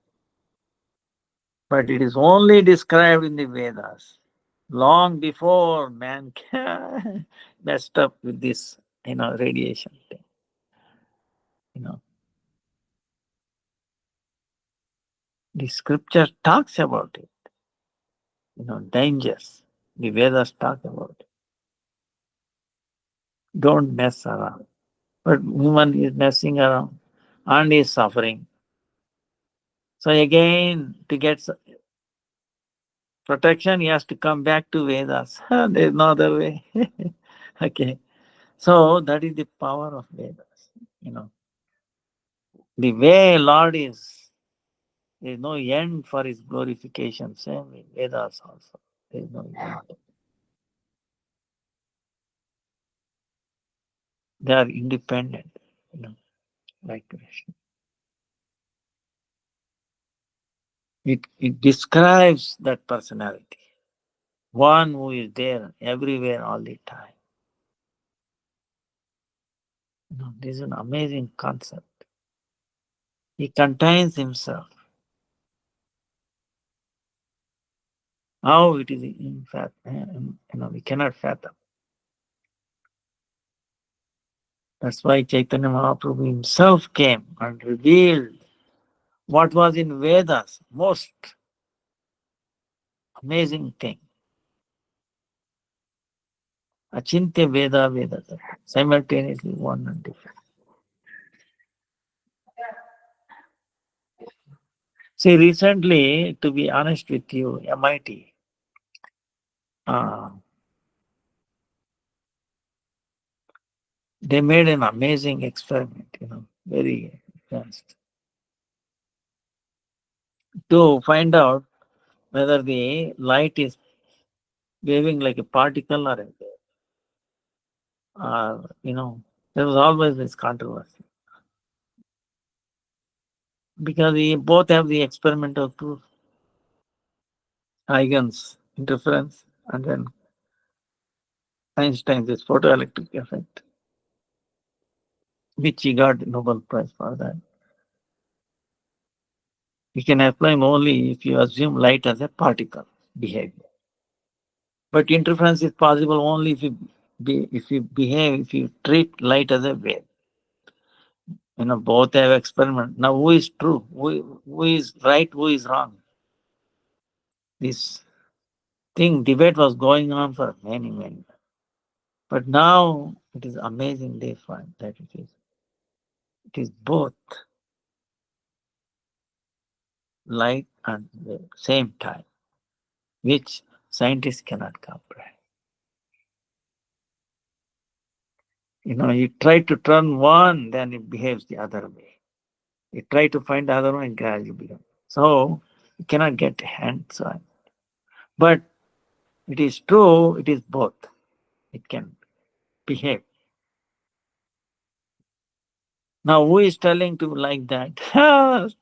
But it is only described in the Vedas. Long before man messed up with this, radiation thing. You know, the scripture talks about it, dangers. The Vedas talk about it. Don't mess around. But human is messing around and is suffering. So again, to get protection, he has to come back to Vedas. There's no other way. Okay. So that is the power of Vedas. You know, the way Lord is, there is no end for his glorification. Same with Vedas also. There is no end. They are independent, like Krishna. It describes that personality. One who is there everywhere all the time. This is an amazing concept. He contains himself. How it is in fact, we cannot fathom. That's why Chaitanya Mahaprabhu himself came and revealed what was in Vedas, most amazing thing. Achintya Veda Veda, simultaneously one and different. See, recently, to be honest with you, MIT, uh, they made an amazing experiment, very fast, to find out whether the light is waving like a particle or a wave. There was always this controversy because we both have the experimental proof, Huygens interference, and then Einstein's this photoelectric effect, which he got Nobel Prize for that. You can apply only if you assume light as a particle behavior. But interference is possible only if you treat light as a wave. Both have experiment. Now, who is true? Who is right? Who is wrong? This debate was going on for many, many. But now it is amazing they find that it is both light and wave, same time, which scientists cannot comprehend. You try to turn one, then it behaves the other way. You try to find the other one, it gradually becomes. So you cannot get hands on. But it is true, it is both. It can behave. Now, who is telling to like that?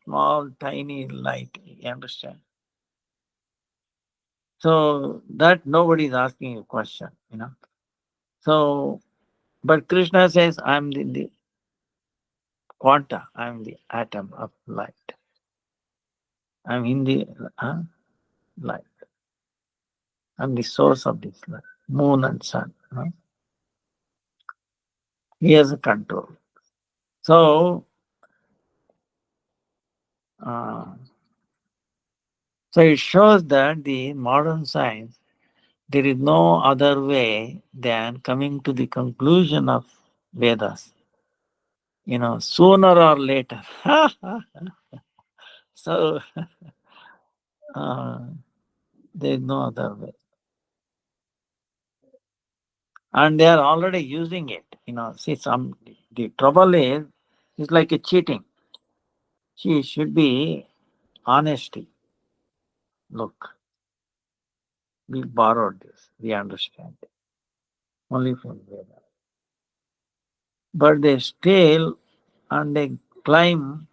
Small, tiny light, you understand? So that nobody is asking a question. So, but Krishna says, I'm the quanta, I'm the atom of light. I'm in the light. I'm the source of this light, moon and sun. He has a control. So, uh, so it shows that the modern science, there is no other way than coming to the conclusion of Vedas. Sooner or later. So uh, there is no other way. And they are already using it. See, the trouble is, it's like a cheating. She should be honesty. Look, we borrowed this. We understand it. Only from Veda. But they steal and they claim,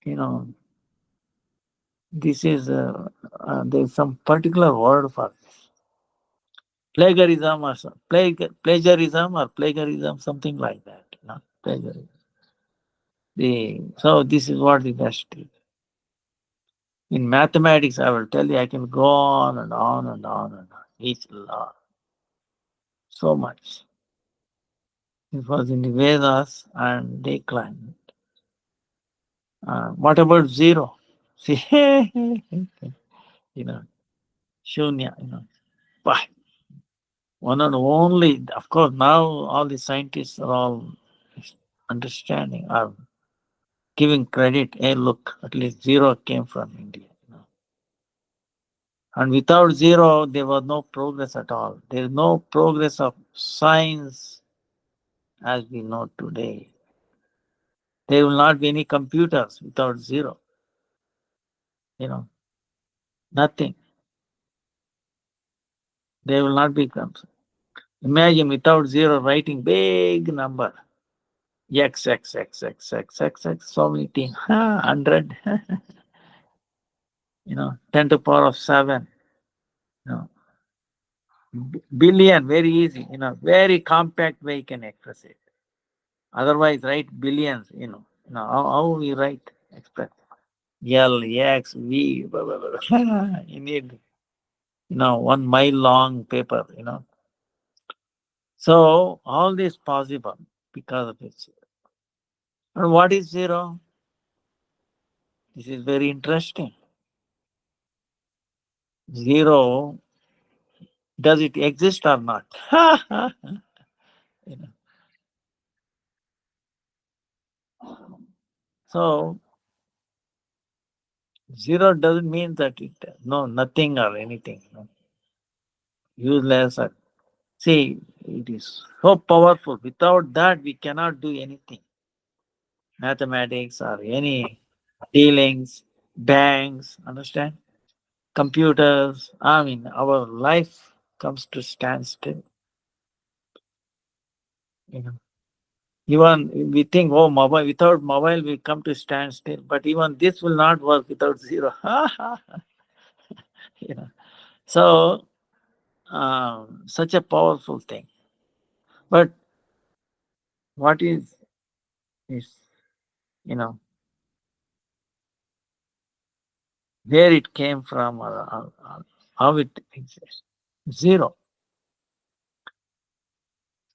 you know, this is, there's some particular word for this. Plagiarism or plagiarism, something like that. Plagiarism. So this is what the best is. In mathematics, I will tell you, I can go on and on and on and on. Each law. So much. It was in the Vedas and they claim it. What about zero? See, shunya, bah, one and only. Of course, now all the scientists are all understanding, are giving credit. Hey, look, at least zero came from India. And without zero, there was no progress at all. There is no progress of science as we know today. There will not be any computers without zero. Nothing. There will not be computers. Imagine without zero writing big number. X, X, X, X, X, X, X, so many things. 100, 10 to the power of 7. You know, billion, very easy. Very compact way you can express it. Otherwise, write billions, Now, how we write express? L, X, V, blah, blah, blah, blah. You need, 1 mile long paper. So, all this possible because of it. And what is zero? This is very interesting. Zero, does it exist or not? You know. So, zero doesn't mean that it, no, nothing or anything, useless. See, it is so powerful. Without that, we cannot do anything. Mathematics or any dealings, banks, understand? Computers. I mean, our life comes to standstill. You know. Even we think, oh, mobile. Without mobile, we come to standstill. But even this will not work without zero. you know. So, such a powerful thing. But what is you know where it came from, or how it exists? Zero.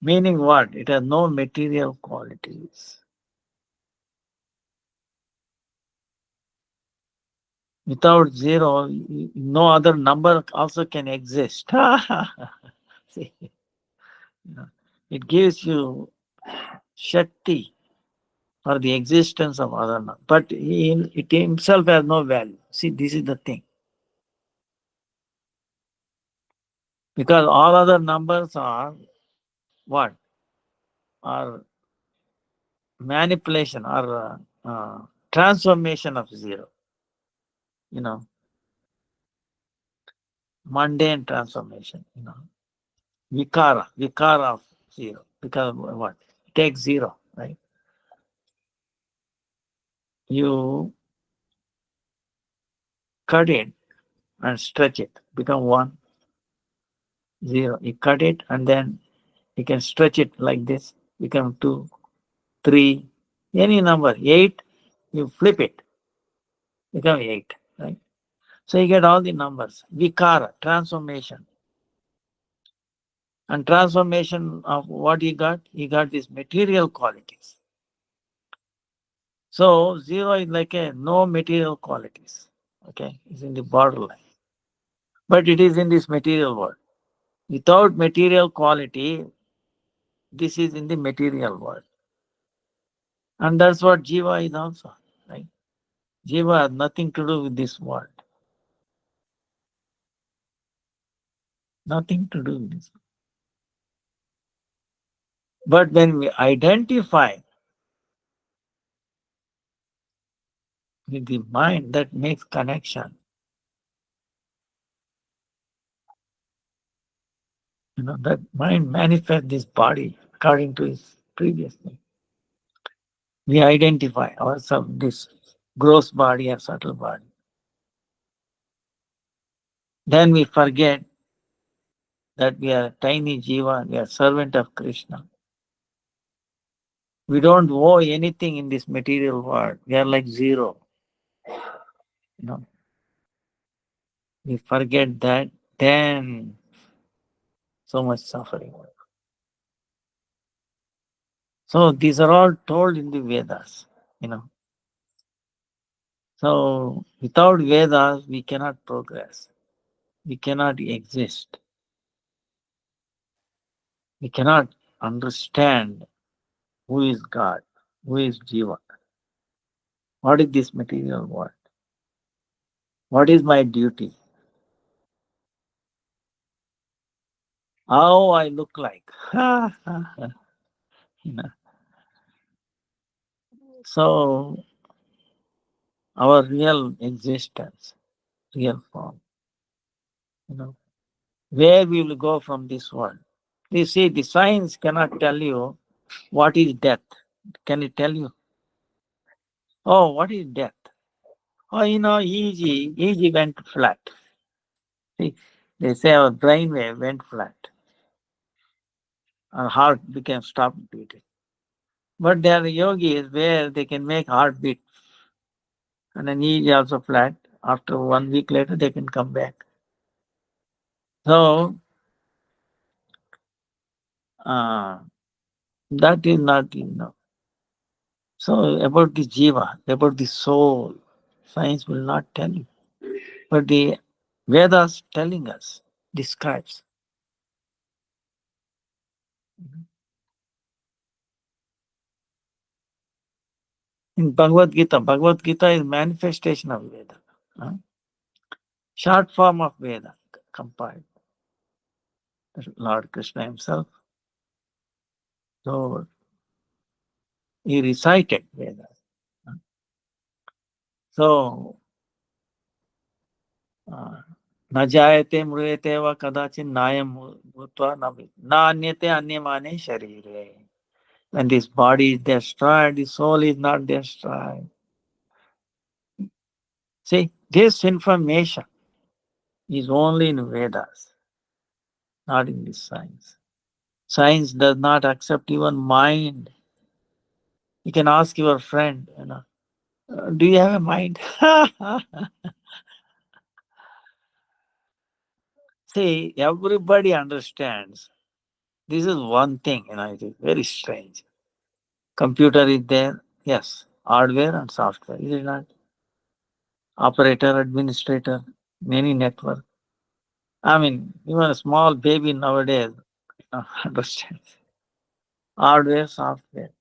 Meaning what? It has no material qualities. Without zero, no other number also can exist. See, it gives you Shakti for the existence of other number. But it himself has no value. See, this is the thing. Because all other numbers are what? Are manipulation or transformation of zero. You know, mundane transformation. Vikara of zero. Because what? Take zero, right? You cut it and stretch it, become one, zero. You cut it and then you can stretch it like this, become two, three, any number, eight, you flip it, become eight, right? So you get all the numbers. Vikara, transformation. And transformation of what he got these material qualities. So zero is like a no material qualities. Okay, it's in the borderline. But it is in this material world. Without material quality, this is in the material world. And that's what Jiva is also, right? Jiva has nothing to do with this world. Nothing to do with this. But when we identify with the mind that makes connection, that mind manifests this body according to its previous thing. We identify ourselves, this gross body or subtle body. Then we forget that we are a tiny jiva, we are servant of Krishna. We don't owe anything in this material world. We are like zero. You know, we forget that, then so much suffering. So these are all told in the Vedas. So without Vedas, we cannot progress. We cannot exist. We cannot understand who is God, who is Jiva, what is this material world, what is my duty, how I look like. You know. So our real existence, real form, where we will go from this world. You see, the science cannot tell you what is death. Can it tell you? Oh, what is death? Oh, EG went flat. See, they say our brainwave went flat. Our heart became stopped beating. But there are yogis where they can make heartbeat and the knee is also flat. After 1 week later, they can come back. So uh, that is not enough. So about the jiva, about the soul, science will not tell you. But the Vedas telling us, describes. In Bhagavad Gita is manifestation of Veda. huh? Short form of Veda compiled. Lord Krishna himself. So he recited Vedas. So न जायते म्रियते वा कदाचित् नायं भूत्वा न अन्यते अन्यमाने शरीरे. When this body is destroyed, the soul is not destroyed. See, this information is only in Vedas, not in this science. Science does not accept even mind. You can ask your friend, do you have a mind? See, everybody understands. This is one thing, it is very strange. Computer is there, yes. Hardware and software, is it not? Operator, administrator, many network. I mean, even a small baby nowadays understands. Hardware, software.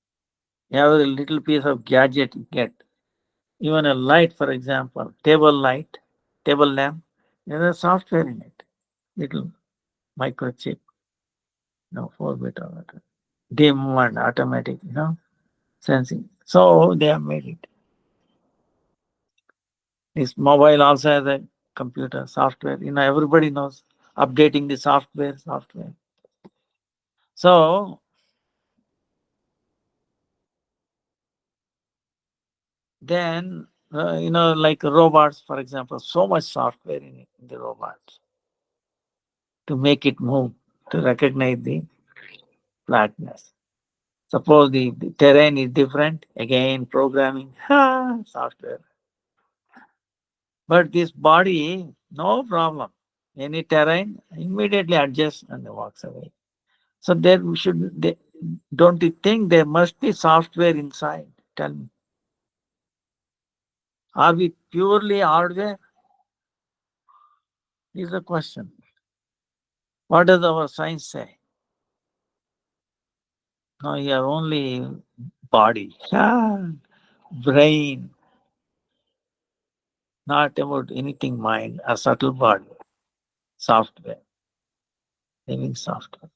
Every little piece of gadget you get. Even a light, for example, table light, table lamp, there's a software in it. Little microchip, 4-bit or whatever. Dim and automatic, sensing. So they have made it. This mobile also has a computer software. Everybody knows updating the software. So then, like robots, for example, so much software in the robots to make it move, to recognize the flatness. Suppose the terrain is different, again programming, software. But this body, no problem. Any terrain, immediately adjusts and walks away. So there we should, don't you think there must be software inside? Tell me. Are we purely hardware? Is the question. What does our science say? No, you are only body, brain, not about anything mind, a subtle body, software, living software.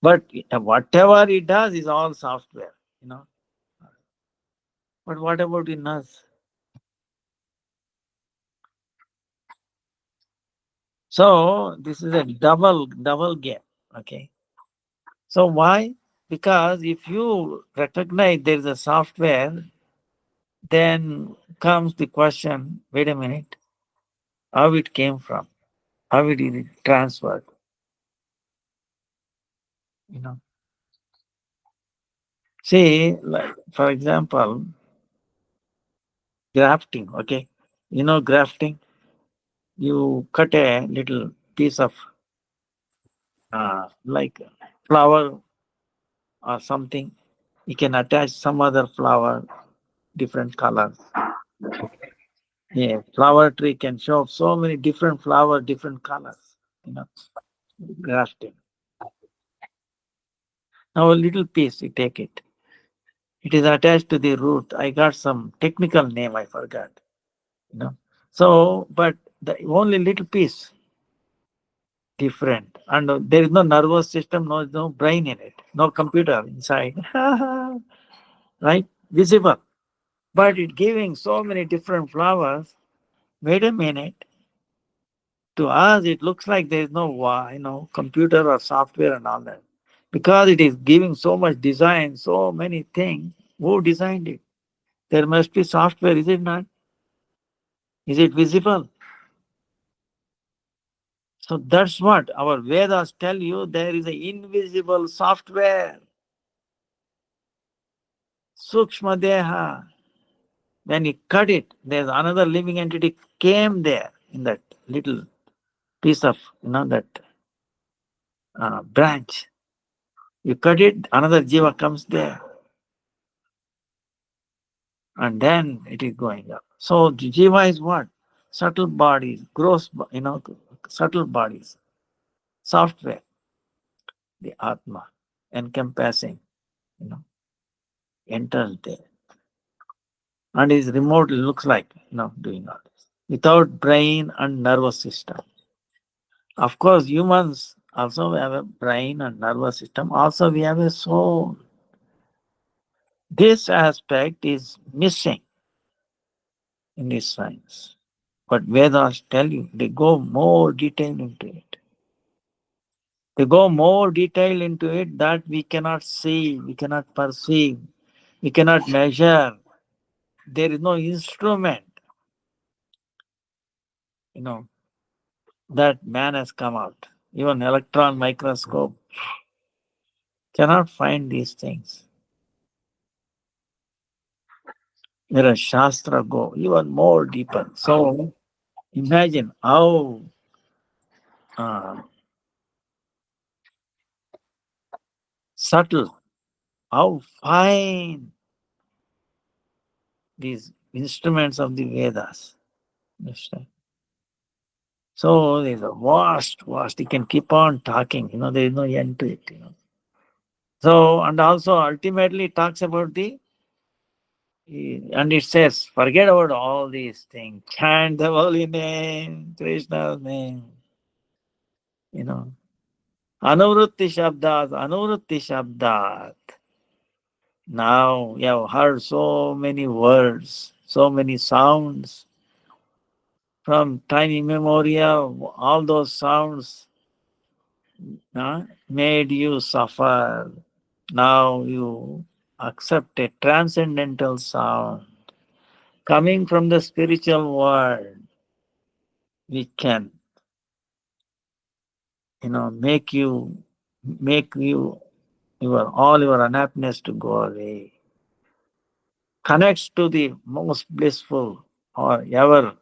But whatever it does is all software, you know. But what about in us? So this is a double game. Okay. So why? Because if you recognize there is a software, then comes the question, wait a minute, how it came from, how it is transferred, you know. See, like for example, grafting, okay. Grafting, you cut a little piece of like flower or something, you can attach some other flower, different colors. Yeah, flower tree can show so many different flower, different colors, you know, grafting. Now a little piece, you take it. It is attached to the root. I got some technical name, I forgot, you know. So, but the only little piece, different. And there is no nervous system, no brain in it, no computer inside. Right? Visible. But it giving so many different flowers. Wait a minute. To us, it looks like there is no, computer or software and all that. Because it is giving so much design, so many things. Who designed it? There must be software, is it not? Is it visible? So that's what our Vedas tell you. There is an invisible software. Sukshma Deha. When you cut it, there's another living entity came there in that little piece of, that branch. You cut it, another jiva comes there, and then it is going up. So jiva is what? Subtle bodies, gross, subtle bodies, software, the Atma, encompassing, you know, enters there. And is remote looks like, doing all this. Without brain and nervous system. Of course, humans also have a brain and nervous system. Also, we have a soul. This aspect is missing in this science. But Vedas tell you, they go more detail into it. They go more detail into it that we cannot see, we cannot perceive, we cannot measure. There is no instrument, you know, that man has come out. Even electron microscope cannot find these things. Whereas Shastra go even more deeper. So imagine how uh, subtle, how fine these instruments of the Vedas. Understand? So there's a vast. You can keep on talking. There is no end to it. So and also ultimately it talks about and it says, forget about all these things. Chant the holy name, Krishna's name. You know, Anuvrutti Shabdat. Now you have heard so many words, so many sounds from time immemorial. All those sounds made you suffer. Now you accept a transcendental sound coming from the spiritual world. We can, make you your unhappiness to go away. Connects to the most blissful or ever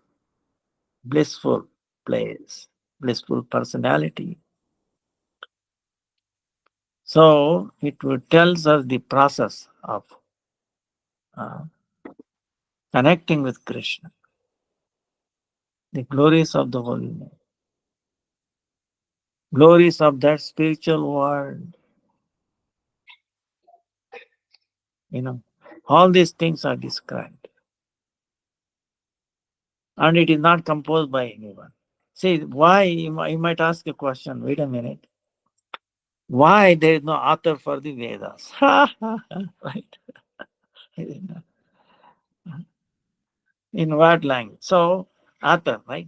blissful place, blissful personality. So tells us the process of uh, connecting with Krishna, the glories of the holy name, glories of that spiritual world. You know, all these things are described, and it is not composed by anyone. See, why you might ask a question. Wait a minute. Why there is no author for the Vedas? Right? In what language? So, author, right?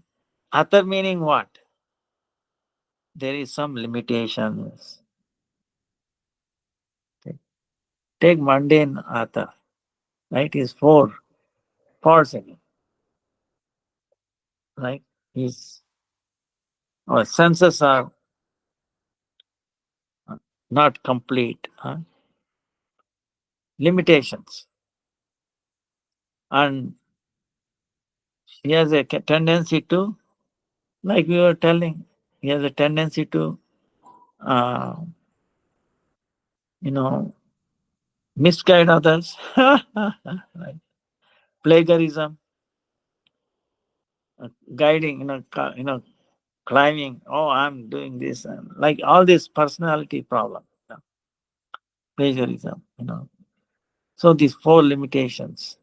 Author meaning what? There is some limitations. Take mundane author, right? Is four parts in it, right? His our senses are not complete, limitations, and he has a tendency to, like we were telling, he has a tendency to, uh, you know, misguide others, right? Plagiarism, guiding, climbing. Oh, I'm doing this, and like all this personality problem, plagiarism. So these four limitations.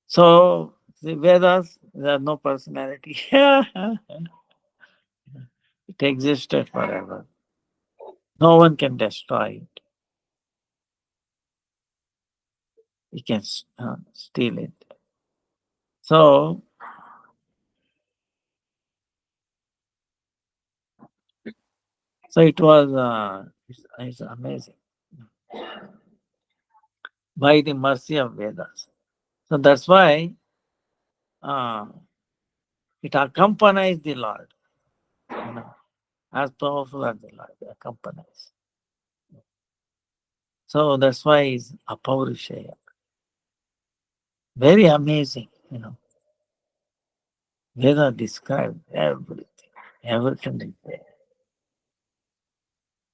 So the Vedas, there are no personality. It existed forever. No one can destroy it. You can steal it. So, it was it's amazing by the mercy of Vedas. So that's why uh, it accompanies the Lord, you know, as powerful as the Lord accompanies. So that's why it's Apaurishaya. Very amazing, Veda described everything. Everything is there.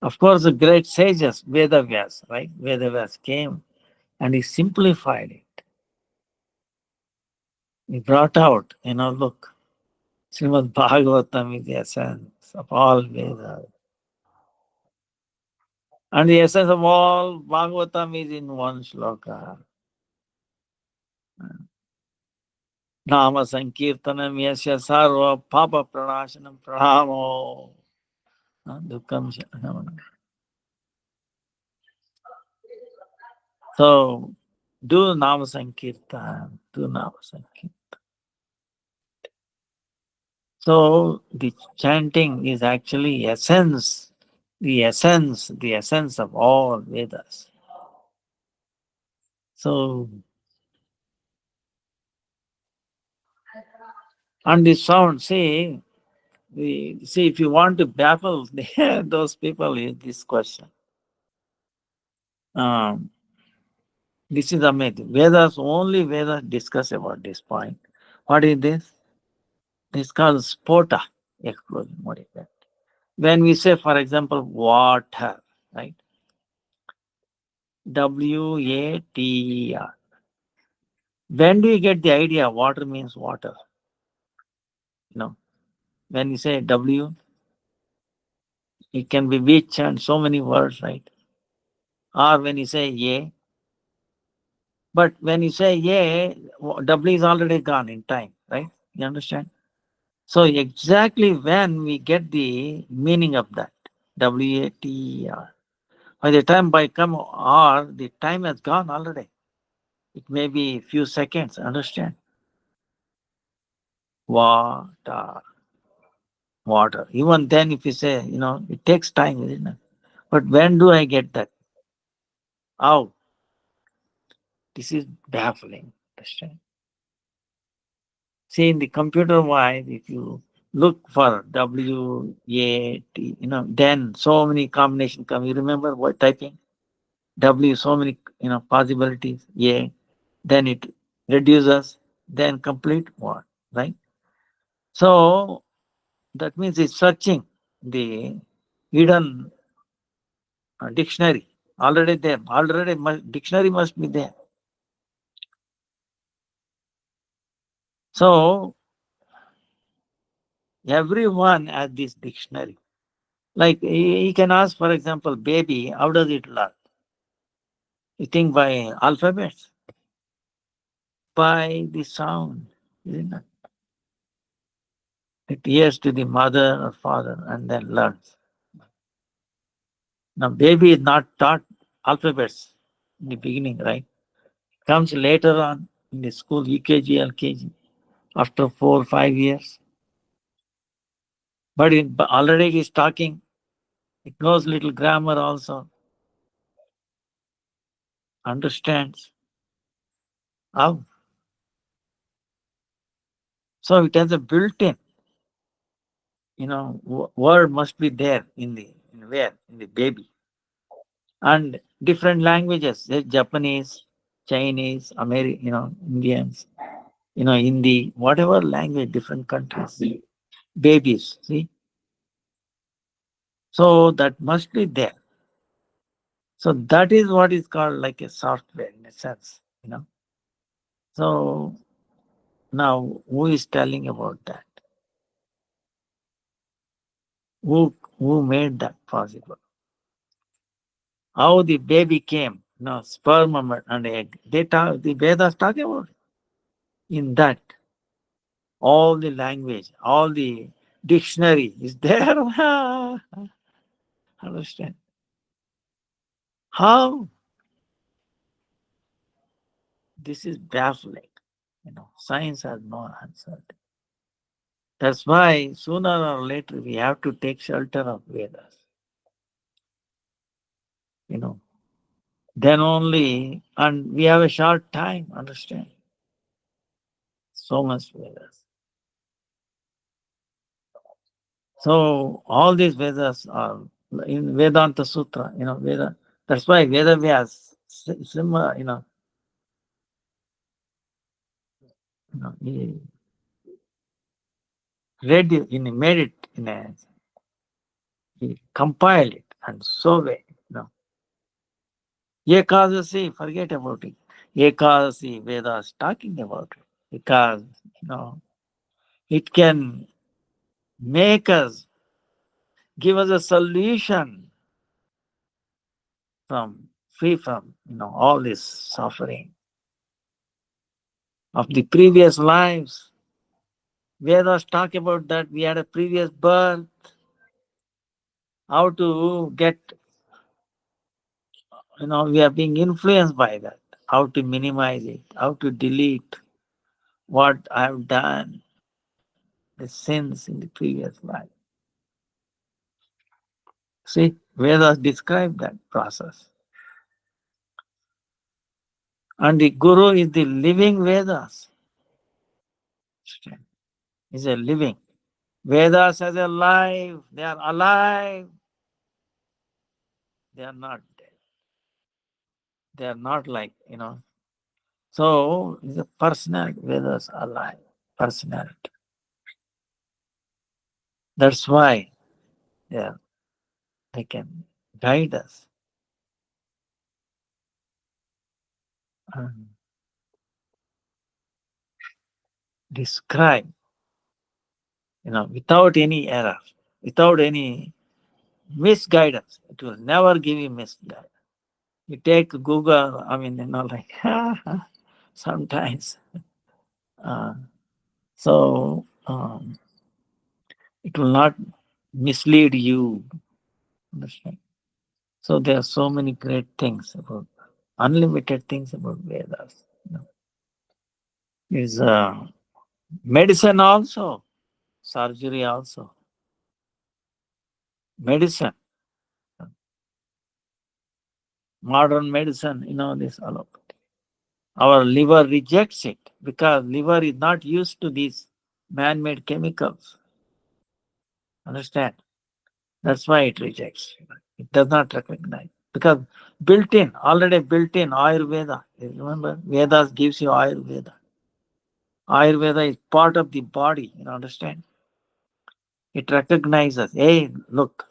Of course, the great sages, Vedavyas, right? Vedavyas came and he simplified it. He brought out, look, Srimad Bhagavatam is the essence of all Vedas. And the essence of all Bhagavatam is in one shloka. Nama Sankirtanam Yasya Sarva Papa Pranashanam Pranamo Dukam Shanam. So do Nama Sankirtan, do Nama Sankirtan. So the chanting is actually essence, the essence of all Vedas. So, and the sound, see if you want to baffle those people is this question. Um, this is amazing. Vedas, only Vedas discuss about this point. What is this? This is called spota explosion. What is that? When we say, for example, water, right? Water. When do you get the idea water means water? You know, when you say W, it can be which and so many words, right? Or when you say A, but when you say A, W is already gone in time, right? You understand? So exactly when we get the meaning of that, WATER. By the time by come R, the time has gone already. It may be few seconds, understand? Water, water. Even then, if you say, it takes time, isn't it? But when do I get that? How? This is baffling. Understand? See, in the computer wise, if you look for WAT, then so many combinations come. You remember what typing? W, so many, possibilities. A, then it reduces, then complete what, right? So that means it's searching the hidden dictionary already there. Already dictionary must be there. So everyone has this dictionary. Like he can ask, for example, baby, how does it learn? You think by alphabets? By the sound, isn't it? It hears to the mother or father and then learns. Now, baby is not taught alphabets in the beginning, right? Comes later on in the school, UKG, LKG, after 4 or 5 years. But already it is talking. It knows little grammar also, understands how. So it has a built-in, word must be there in the baby. And different languages, Japanese, Chinese, Indians, Hindi, whatever language, different countries, babies, see. So that must be there. So that is what is called like a software in a sense. So now who is telling about that? Who made that possible? How the baby came, sperm and egg. The Vedas talk about it. In that, all the language, all the dictionary is there. Understand? How? This is baffling. Science has no answer. That's why sooner or later we have to take shelter of Vedas. You know, then only, and we have a short time, understand? So much Vedas. So all these Vedas are in Vedanta Sutra, Veda. That's why Veda Vyas, similar, he read it, made it he compiled it and so way, Ekadasi, forget about it. Ekadasi Vedas talking about it because, it can make us, give us a solution from, free from, all this suffering of the previous lives. Vedas talk about that we had a previous birth, how to get, we are being influenced by that, how to minimize it, how to delete what I have done, the sins in the previous life. See, Vedas describe that process. And the Guru is the living Vedas. Is a living. Vedas as alive. They are alive. They are not dead. They are not like, So, it's a personality. Vedas alive. Personality. That's why they can guide us and describe, without any error, without any misguidance. It will never give you misguidance. You take Google, like sometimes. Uh, so it will not mislead you. Understand? So there are so many great things about, unlimited things about Vedas. Is medicine also, surgery also. Medicine, modern medicine, this allopathy. Our liver rejects it because liver is not used to these man-made chemicals. Understand? That's why it rejects. It does not recognize. Because already built in Ayurveda. Remember, Vedas gives you Ayurveda. Ayurveda is part of the body, understand? It recognizes, hey, look,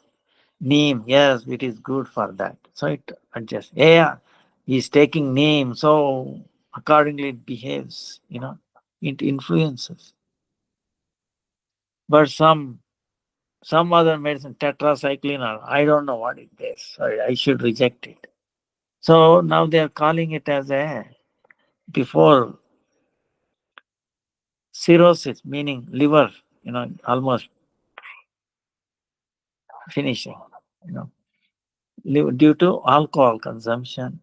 neem, yes, it is good for that. So it adjusts. Yeah, he's taking neem, so accordingly it behaves, it influences. But some other medicine, tetracycline, or I don't know what it is. Sorry, I should reject it. So now they are calling it as before cirrhosis, meaning liver, almost finishing, due to alcohol consumption.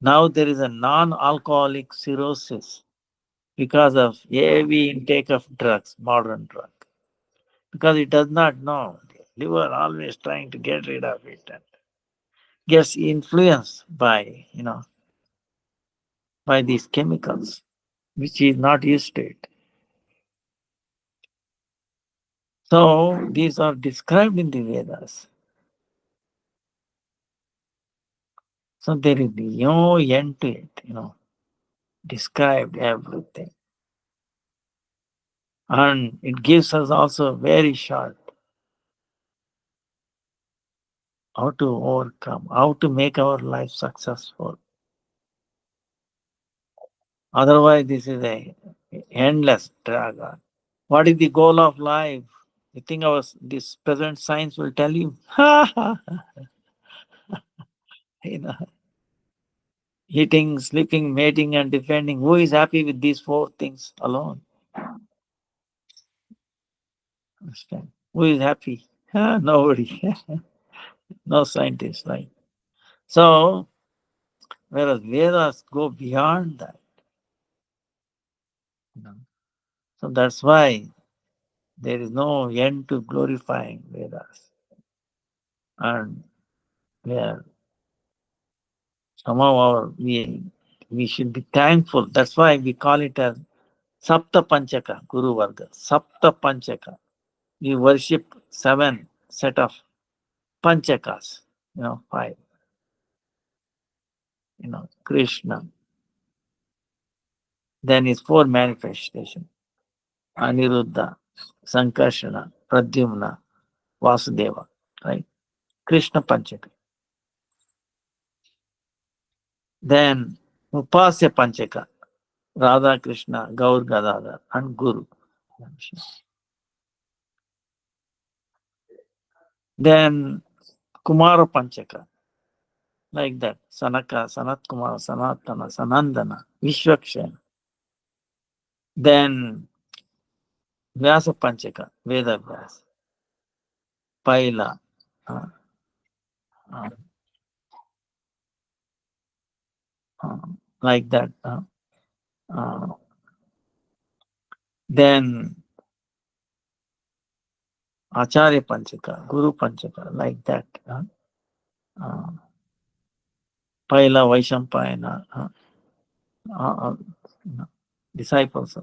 Now there is a non-alcoholic cirrhosis because of heavy intake of drugs, modern drug. Because it does not know. The liver always trying to get rid of it and gets influenced by these chemicals, which is not used to it. So these are described in the Vedas. So there is no end to it, described everything. And it gives us also very short how to overcome, how to make our life successful. Otherwise, this is a endless drag on. What is the goal of life? You think this present science will tell you? you know, Eating, sleeping, mating, and defending. Who is happy with these four things alone? Understand? Who is happy? Nobody. No scientist, right? So, whereas Vedas go beyond that. you know. So that's why there is no end to glorifying Vedas. And yeah, somehow we should be thankful. That's why we call it as Sapta Panchaka, Guru Varga. Sapta Panchaka. We worship 7 set of Panchakas, 5. Krishna. Then his four manifestations: Aniruddha, Sankarshana, Pradyumna, Vasudeva, right? Krishna Panchaka. Then Upasya Panchaka, Radha Krishna, Gaur Gadadhar, and Guru. Then Kumara Panchaka, like that. Sanaka, Sanat Kumara, Sanatana, Sanandana, Vishwakshana. Then Vyasa Panchaka, Veda Vyasa, Paila, uh, uh, uh, like that. Uh, then Acharya Panchaka, Guru Panchaka, like that. Uh, Paila Vaishampayana, uh, disciples.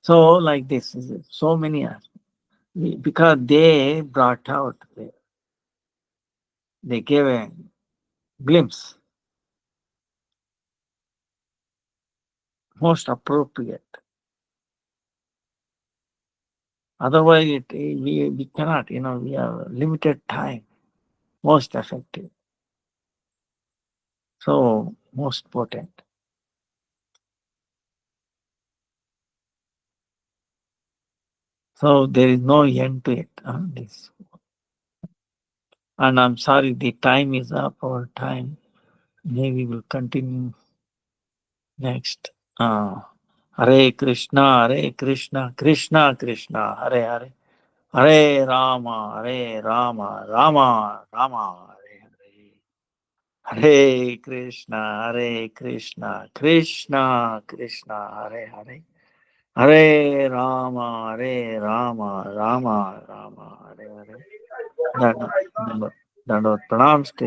So, like this, so many are. Because they brought out, they gave a glimpse, most appropriate. Otherwise, we cannot, we have limited time, most effective. So, most potent. So, there is no end to it. This. And I'm sorry, the time is up, our time. Maybe we'll continue next. Hare Krishna, Krishna Krishna, Hare Hare. Hare Rama, Rama Rama, Hare Hare. Hare Krishna, Krishna Krishna, Hare Hare. Hare Rama, Rama Rama, Hare Hare. That, that pronounced